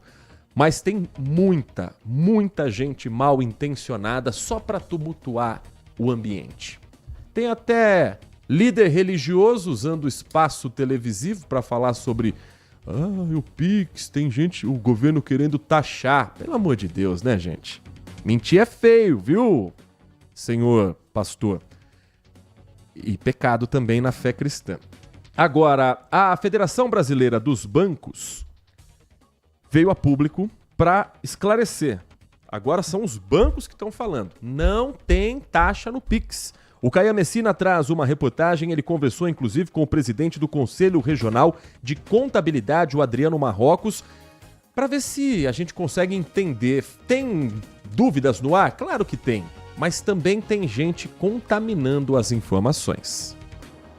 Mas tem muita gente mal intencionada só para tumultuar o ambiente. Tem até líder religioso usando espaço televisivo para falar sobre o Pix, tem gente, o governo querendo taxar. Pelo amor de Deus, né, gente? Mentir é feio, viu? senhor pastor. E pecado também na fé cristã. Agora, a Federação Brasileira dos Bancos veio a público para esclarecer. Agora são os bancos que estão falando. Não tem taxa no Pix. O Caia Messina traz uma reportagem, ele conversou inclusive com o presidente do Conselho Regional de Contabilidade, o Adriano Marrocos, para ver se a gente consegue entender. Tem dúvidas no ar? Claro que tem, mas também tem gente contaminando as informações.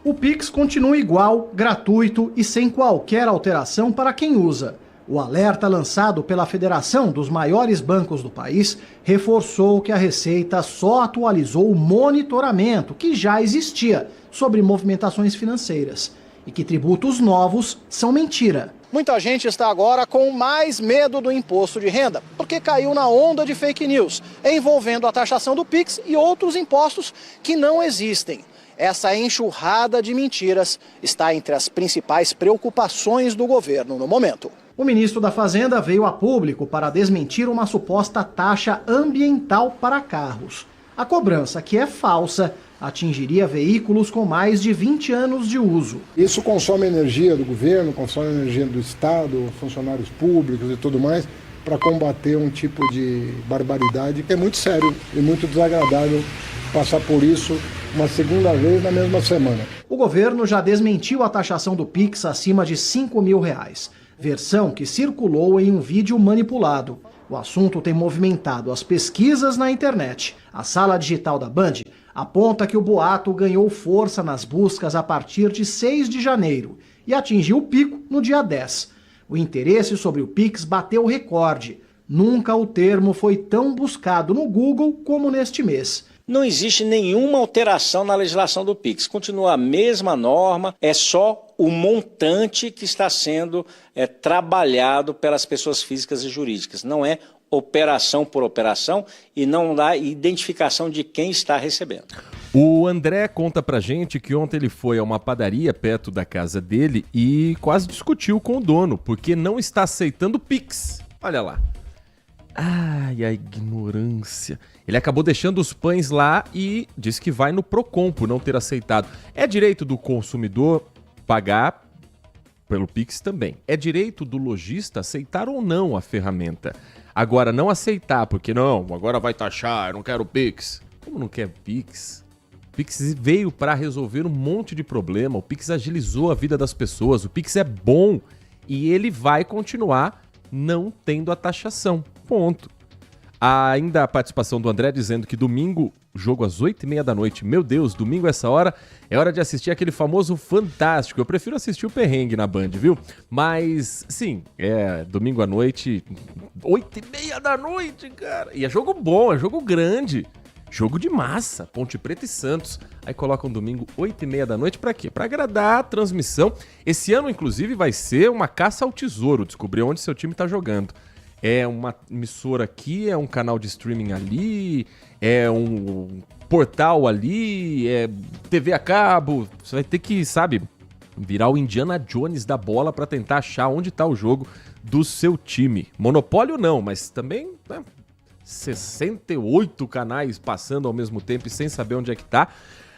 O Pix continua igual, gratuito e sem qualquer alteração para quem usa. O alerta lançado pela Federação dos maiores bancos do país reforçou que a Receita só atualizou o monitoramento que já existia sobre movimentações financeiras e que tributos novos são mentira. Muita gente está agora com mais medo do imposto de renda, porque caiu na onda de fake news, envolvendo a taxação do Pix e outros impostos que não existem. Essa enxurrada de mentiras está entre as principais preocupações do governo no momento. O ministro da Fazenda veio a público para desmentir uma suposta taxa ambiental para carros. A cobrança, que é falsa, atingiria veículos com mais de 20 anos de uso. Isso consome energia do governo, consome energia do Estado, funcionários públicos e tudo mais, para combater um tipo de barbaridade que é muito sério e muito desagradável passar por isso uma segunda vez na mesma semana. O governo já desmentiu a taxação do Pix acima de R$5 mil, versão que circulou em um vídeo manipulado. O assunto tem movimentado as pesquisas na internet. A Sala Digital da Band aponta que o boato ganhou força nas buscas a partir de 6 de janeiro e atingiu o pico no dia 10. O interesse sobre o Pix bateu recorde. Nunca o termo foi tão buscado no Google como neste mês. Não existe nenhuma alteração na legislação do Pix. Continua a mesma norma, é só o montante que está sendo trabalhado pelas pessoas físicas e jurídicas. Não é operação por operação e não dá identificação de quem está recebendo. O André conta pra gente que ontem ele foi a uma padaria perto da casa dele e quase discutiu com o dono, porque não está aceitando Pix. Olha lá. Ai, a ignorância. Ele acabou deixando os pães lá e disse que vai no Procon por não ter aceitado. É direito do consumidor pagar pelo Pix também. É direito do lojista aceitar ou não a ferramenta. Agora, não aceitar, porque não, agora vai taxar, eu não quero Pix. Como não quer Pix? O Pix veio para resolver um monte de problema, o Pix agilizou a vida das pessoas, o Pix é bom e ele vai continuar não tendo a taxação. Ponto. Ainda a participação do André dizendo que domingo, jogo às 8h30 da noite. Meu Deus, domingo essa hora é hora de assistir aquele famoso Fantástico. Eu prefiro assistir o perrengue na Band, viu? Mas, sim, domingo à noite, 8h30 da noite, cara. E é jogo bom, é jogo grande. Jogo de massa, Ponte Preta e Santos. Aí colocam domingo, 8h30 da noite, pra quê? Pra agradar a transmissão. Esse ano, inclusive, vai ser uma caça ao tesouro, descobrir onde seu time tá jogando. É uma emissora aqui, é um canal de streaming ali, é um portal ali, é TV a cabo. Você vai ter que, sabe, virar o Indiana Jones da bola pra tentar achar onde tá o jogo do seu time. Monopólio não, mas também, né, 68 canais passando ao mesmo tempo e sem saber onde é que tá.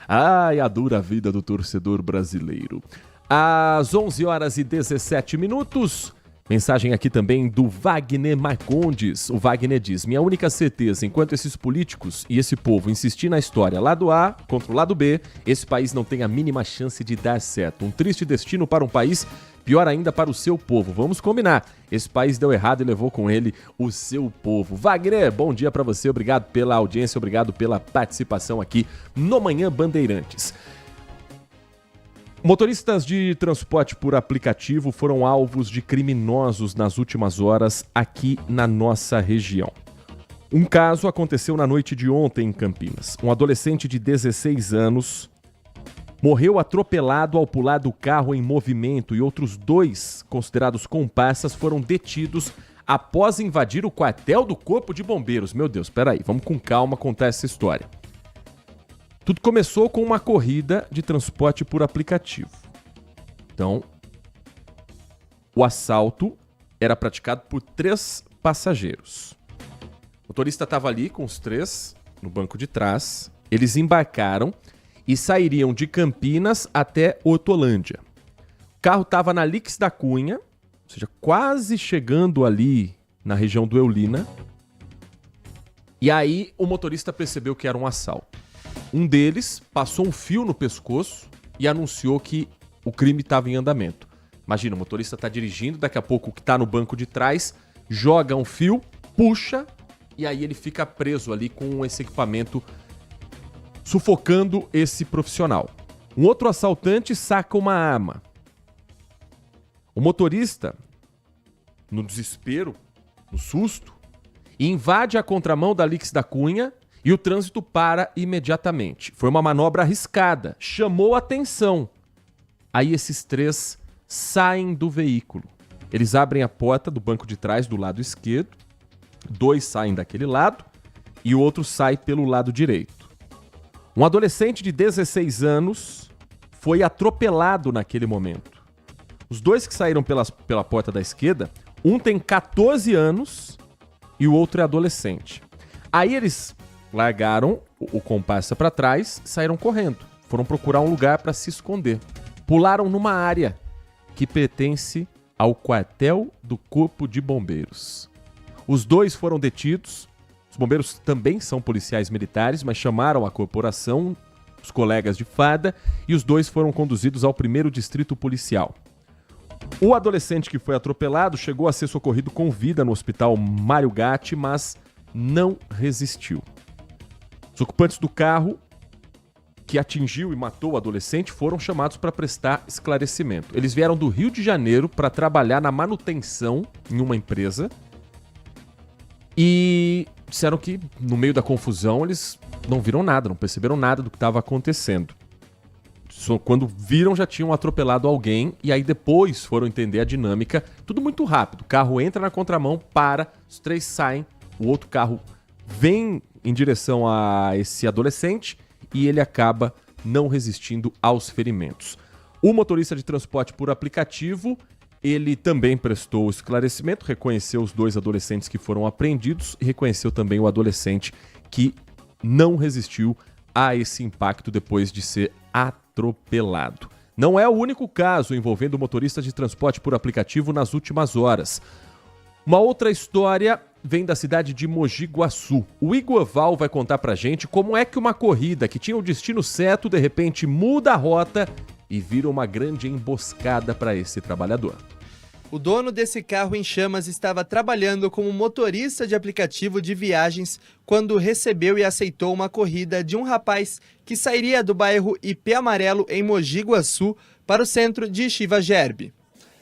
Ai, a dura vida do torcedor brasileiro. Às 11h17. Mensagem aqui também do Wagner Marcondes. O Wagner diz: minha única certeza, enquanto esses políticos e esse povo insistir na história lado A contra o lado B, esse país não tem a mínima chance de dar certo. Um triste destino para um país, pior ainda para o seu povo. Vamos combinar. Esse país deu errado e levou com ele o seu povo. Wagner, bom dia para você. Obrigado pela audiência, obrigado pela participação aqui no Manhã Bandeirantes. Motoristas de transporte por aplicativo foram alvos de criminosos nas últimas horas aqui na nossa região. Um caso aconteceu na noite de ontem em Campinas. Um adolescente de 16 anos morreu atropelado ao pular do carro em movimento e outros 2, considerados comparsas, foram detidos após invadir o quartel do Corpo de Bombeiros. Meu Deus, peraí, vamos com calma contar essa história. Tudo começou com uma corrida de transporte por aplicativo. Então, o assalto era praticado por 3 passageiros. O motorista estava ali com os 3 no banco de trás, eles embarcaram e sairiam de Campinas até Hortolândia. O carro estava na Lix da Cunha, ou seja, quase chegando ali na região do Eulina. E aí o motorista percebeu que era um assalto. Um deles passou um fio no pescoço e anunciou que o crime estava em andamento. Imagina, o motorista está dirigindo, daqui a pouco o que está no banco de trás joga um fio, puxa, e aí ele fica preso ali com esse equipamento, sufocando esse profissional. Um outro assaltante saca uma arma. O motorista, no desespero, no susto, invade a contramão da Lix da Cunha e o trânsito para imediatamente. Foi uma manobra arriscada, chamou atenção. Aí esses três saem do veículo. Eles abrem a porta do banco de trás do lado esquerdo, 2 saem daquele lado e o outro sai pelo lado direito. Um adolescente de 16 anos foi atropelado naquele momento. Os 2 que saíram pela porta da esquerda, um tem 14 anos e o outro é adolescente. Aí eles largaram o comparsa para trás e saíram correndo. Foram procurar um lugar para se esconder. Pularam numa área que pertence ao quartel do Corpo de Bombeiros. Os 2 foram detidos. Os bombeiros também são policiais militares, mas chamaram a corporação, os colegas de farda, e os 2 foram conduzidos ao 1º Distrito Policial. O adolescente que foi atropelado chegou a ser socorrido com vida no hospital Mário Gatti, mas não resistiu. Os ocupantes do carro que atingiu e matou o adolescente foram chamados para prestar esclarecimento. Eles vieram do Rio de Janeiro para trabalhar na manutenção em uma empresa e disseram que no meio da confusão eles não viram nada, não perceberam nada do que estava acontecendo. Só quando viram já tinham atropelado alguém e aí depois foram entender a dinâmica. Tudo muito rápido. O carro entra na contramão, para, os 3 saem, o outro carro vem em direção a esse adolescente e ele acaba não resistindo aos ferimentos. O motorista de transporte por aplicativo, ele também prestou o esclarecimento, reconheceu os 2 adolescentes que foram apreendidos e reconheceu também o adolescente que não resistiu a esse impacto depois de ser atropelado. Não é o único caso envolvendo o motorista de transporte por aplicativo nas últimas horas. Uma outra história vem da cidade de Mogi Guaçu. O Igor Val vai contar pra gente como é que uma corrida que tinha o destino certo, de repente muda a rota e vira uma grande emboscada para esse trabalhador. O dono desse carro em chamas estava trabalhando como motorista de aplicativo de viagens quando recebeu e aceitou uma corrida de um rapaz que sairia do bairro Ipê Amarelo, em Mogi Guaçu, para o centro de Chiva Gerbe.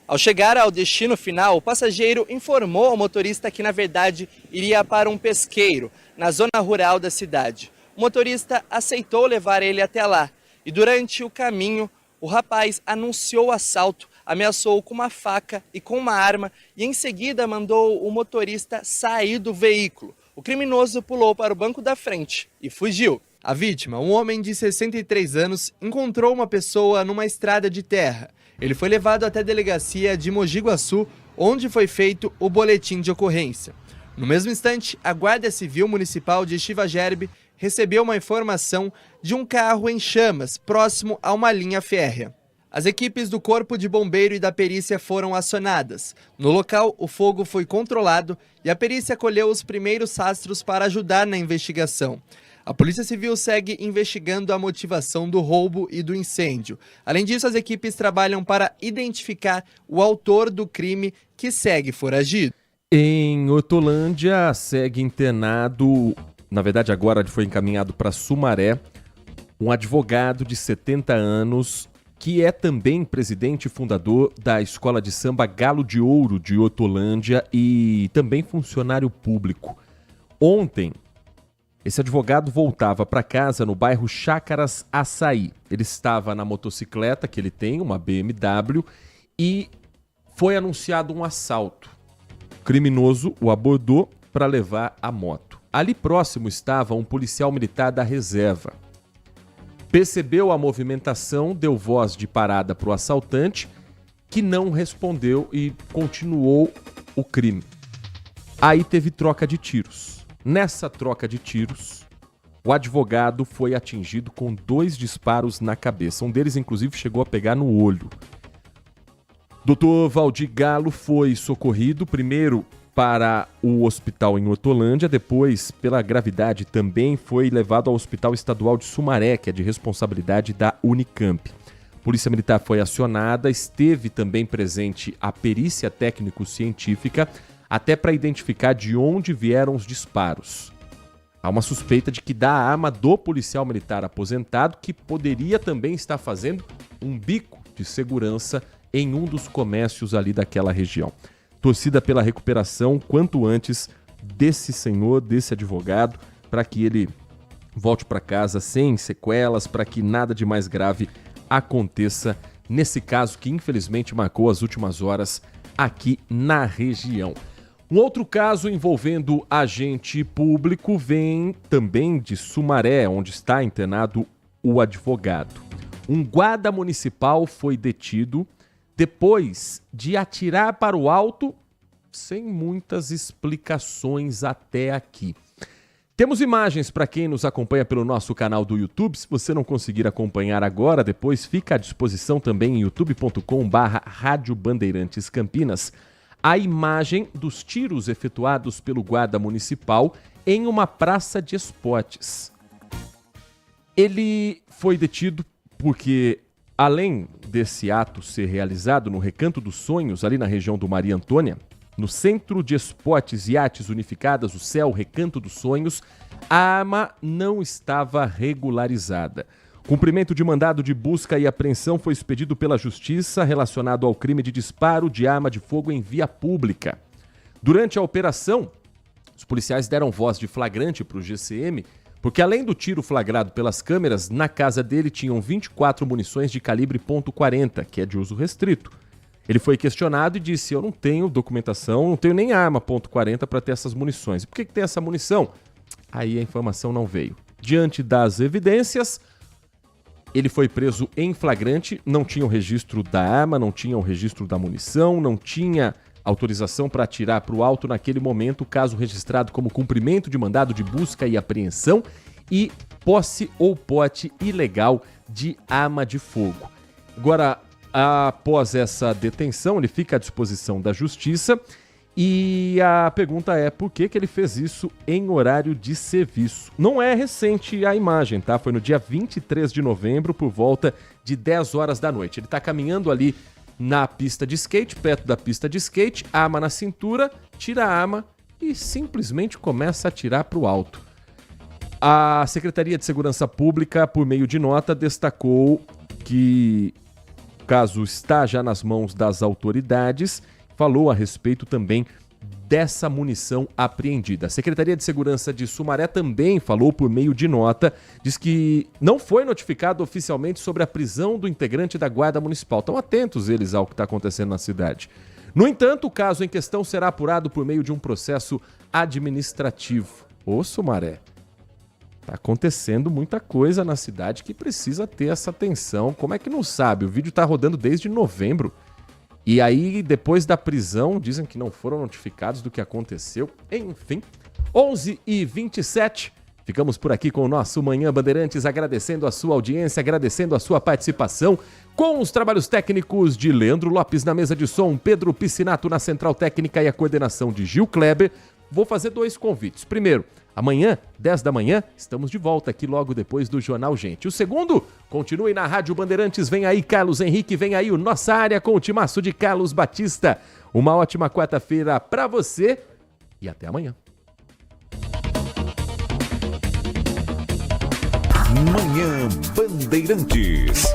Ao chegar ao destino final, o passageiro informou ao motorista que, na verdade, iria para um pesqueiro, na zona rural da cidade. O motorista aceitou levar ele até lá e, durante o caminho, o rapaz anunciou o assalto, ameaçou com uma faca e com uma arma e em seguida mandou o motorista sair do veículo. O criminoso pulou para o banco da frente e fugiu. A vítima, um homem de 63 anos, encontrou uma pessoa numa estrada de terra. Ele foi levado até a delegacia de Mogi Guaçu, onde foi feito o boletim de ocorrência. No mesmo instante, a Guarda Civil Municipal de Chiva Gerbe recebeu uma informação de um carro em chamas próximo a uma linha férrea. As equipes do Corpo de Bombeiro e da perícia foram acionadas. No local, o fogo foi controlado e a perícia colheu os primeiros rastros para ajudar na investigação. A Polícia Civil segue investigando a motivação do roubo e do incêndio. Além disso, as equipes trabalham para identificar o autor do crime, que segue foragido. Em Hortolândia, segue internado, na verdade agora ele foi encaminhado para Sumaré, um advogado de 70 anos, que é também presidente e fundador da Escola de Samba Galo de Ouro de Hortolândia e também funcionário público. Ontem, esse advogado voltava para casa no bairro Chácaras Açaí. Ele estava na motocicleta que ele tem, uma BMW, e foi anunciado um assalto. O criminoso o abordou para levar a moto. Ali próximo estava um policial militar da reserva. Percebeu a movimentação, deu voz de parada para o assaltante, que não respondeu e continuou o crime. Aí teve troca de tiros. Nessa troca de tiros, o advogado foi atingido com 2 disparos na cabeça. Um deles, inclusive, chegou a pegar no olho. Dr. Valdir Galo foi socorrido primeiro para o hospital em Hortolândia, depois, pela gravidade, também foi levado ao Hospital Estadual de Sumaré, que é de responsabilidade da Unicamp. A Polícia Militar foi acionada, esteve também presente a perícia técnico-científica, até para identificar de onde vieram os disparos. Há uma suspeita de que da arma do policial militar aposentado, que poderia também estar fazendo um bico de segurança em um dos comércios ali daquela região. Torcida pela recuperação quanto antes desse senhor, desse advogado, para que ele volte para casa sem sequelas, para que nada de mais grave aconteça nesse caso que infelizmente marcou as últimas horas aqui na região. Um outro caso envolvendo agente público vem também de Sumaré, onde está internado o advogado. Um guarda municipal foi detido depois de atirar para o alto sem muitas explicações até aqui. Temos imagens para quem nos acompanha pelo nosso canal do YouTube. Se você não conseguir acompanhar agora, depois fica à disposição também em youtube.com/Rádio Bandeirantes Campinas. A imagem dos tiros efetuados pelo guarda municipal em uma praça de esportes. Ele foi detido porque, além desse ato ser realizado no Recanto dos Sonhos, ali na região do Maria Antônia, no Centro de Esportes e Artes Unificadas, o CEL Recanto dos Sonhos, a arma não estava regularizada. Cumprimento de mandado de busca e apreensão foi expedido pela Justiça relacionado ao crime de disparo de arma de fogo em via pública. Durante a operação, os policiais deram voz de flagrante para o GCM, porque além do tiro flagrado pelas câmeras, na casa dele tinham 24 munições de calibre .40, que é de uso restrito. Ele foi questionado e disse: eu não tenho documentação, não tenho nem arma .40 para ter essas munições. E por que tem essa munição? Aí a informação não veio. Diante das evidências, ele foi preso em flagrante, não tinha o registro da arma, não tinha o registro da munição, não tinha autorização para atirar para o alto naquele momento, caso registrado como cumprimento de mandado de busca e apreensão e posse ou porte ilegal de arma de fogo. Agora, após essa detenção, ele fica à disposição da Justiça e a pergunta é por que ele fez isso em horário de serviço. Não é recente a imagem, tá? Foi no dia 23 de novembro, por volta de 10 horas da noite. Ele está caminhando ali na pista de skate, perto da pista de skate, arma na cintura, tira a arma e simplesmente começa a atirar para o alto. A Secretaria de Segurança Pública, por meio de nota, destacou que o caso está já nas mãos das autoridades, falou a respeito também dessa munição apreendida. A Secretaria de Segurança de Sumaré também falou por meio de nota, diz que não foi notificado oficialmente sobre a prisão do integrante da Guarda Municipal. Estão atentos eles ao que está acontecendo na cidade. No entanto, o caso em questão será apurado por meio de um processo administrativo. Ô Sumaré, está acontecendo muita coisa na cidade que precisa ter essa atenção. Como é que não sabe? O vídeo está rodando desde novembro. E aí, depois da prisão, dizem que não foram notificados do que aconteceu. Enfim, 11h27, ficamos por aqui com o nosso Manhã Bandeirantes, agradecendo a sua audiência, agradecendo a sua participação, com os trabalhos técnicos de Leandro Lopes na mesa de som, Pedro Piscinato na central técnica e a coordenação de Gil Kleber. Vou fazer 2 convites. Primeiro, amanhã, 10 da manhã, estamos de volta aqui logo depois do Jornal Gente. O segundo, continue na Rádio Bandeirantes, vem aí Carlos Henrique, vem aí o Nossa Área com o timaço de Carlos Batista. Uma ótima quarta-feira para você e até amanhã. Manhã Bandeirantes.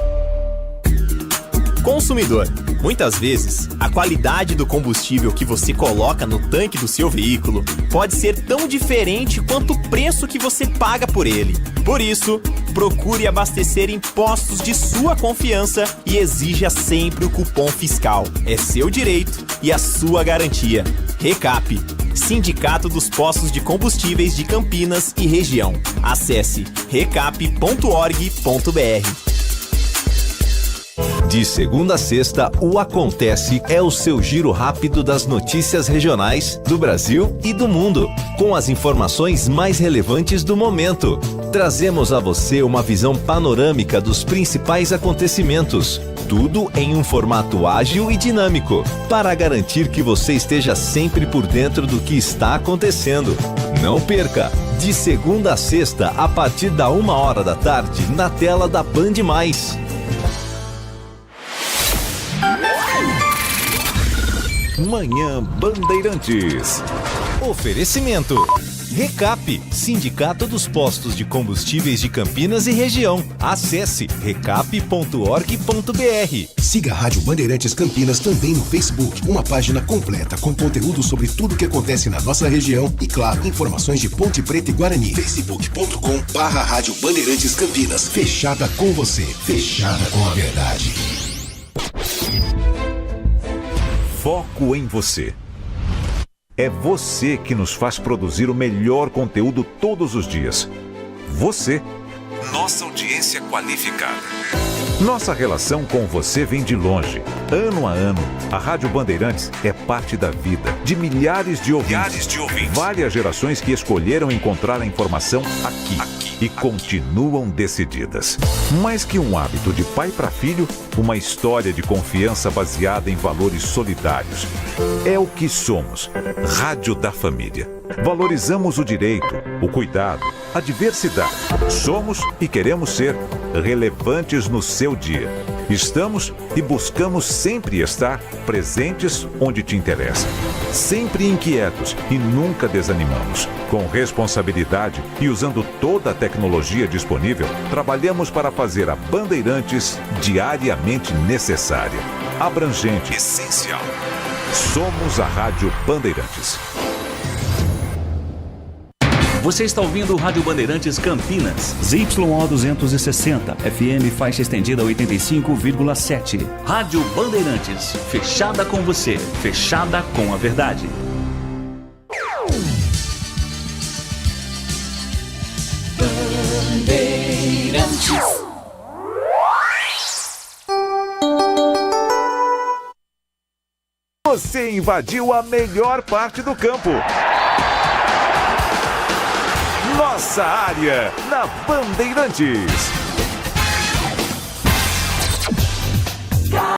Consumidor, muitas vezes, a qualidade do combustível que você coloca no tanque do seu veículo pode ser tão diferente quanto o preço que você paga por ele. Por isso, procure abastecer em postos de sua confiança e exija sempre o cupom fiscal. É seu direito e a sua garantia. Recap, Sindicato dos Postos de Combustíveis de Campinas e Região. Acesse recap.org.br. De segunda a sexta, o Acontece é o seu giro rápido das notícias regionais do Brasil e do mundo, com as informações mais relevantes do momento. Trazemos a você uma visão panorâmica dos principais acontecimentos, tudo em um formato ágil e dinâmico, para garantir que você esteja sempre por dentro do que está acontecendo. Não perca! De segunda a sexta, a partir da 1h da tarde, na tela da Band+. Manhã Bandeirantes. Oferecimento. Recap, Sindicato dos Postos de Combustíveis de Campinas e Região. Acesse recap.org.br. Siga a Rádio Bandeirantes Campinas também no Facebook. Uma página completa com conteúdo sobre tudo que acontece na nossa região e, claro, informações de Ponte Preta e Guarani. facebook.com/Rádio Bandeirantes Campinas. Fechada com você. Fechada com a verdade. Foco em você. É você que nos faz produzir o melhor conteúdo todos os dias. Você. Nossa audiência qualificada. Nossa relação com você vem de longe. Ano a ano, a Rádio Bandeirantes é parte da vida de milhares de ouvintes. Várias gerações que escolheram encontrar a informação aqui e continuam decididas. Mais que um hábito de pai para filho, uma história de confiança baseada em valores solidários. É o que somos. Rádio da Família. Valorizamos o direito, o cuidado, a diversidade. Somos e queremos ser relevantes no seu dia. Estamos e buscamos sempre estar presentes onde te interessa. Sempre inquietos e nunca desanimamos. Com responsabilidade e usando toda a tecnologia disponível, trabalhamos para fazer a Bandeirantes diariamente necessária, abrangente, essencial. Somos a Rádio Bandeirantes. Você está ouvindo Rádio Bandeirantes Campinas, ZYO 260, FM faixa estendida 85,7. Rádio Bandeirantes, fechada com você, fechada com a verdade. Bandeirantes. Você invadiu a melhor parte do campo. Nossa área, na Bandeirantes.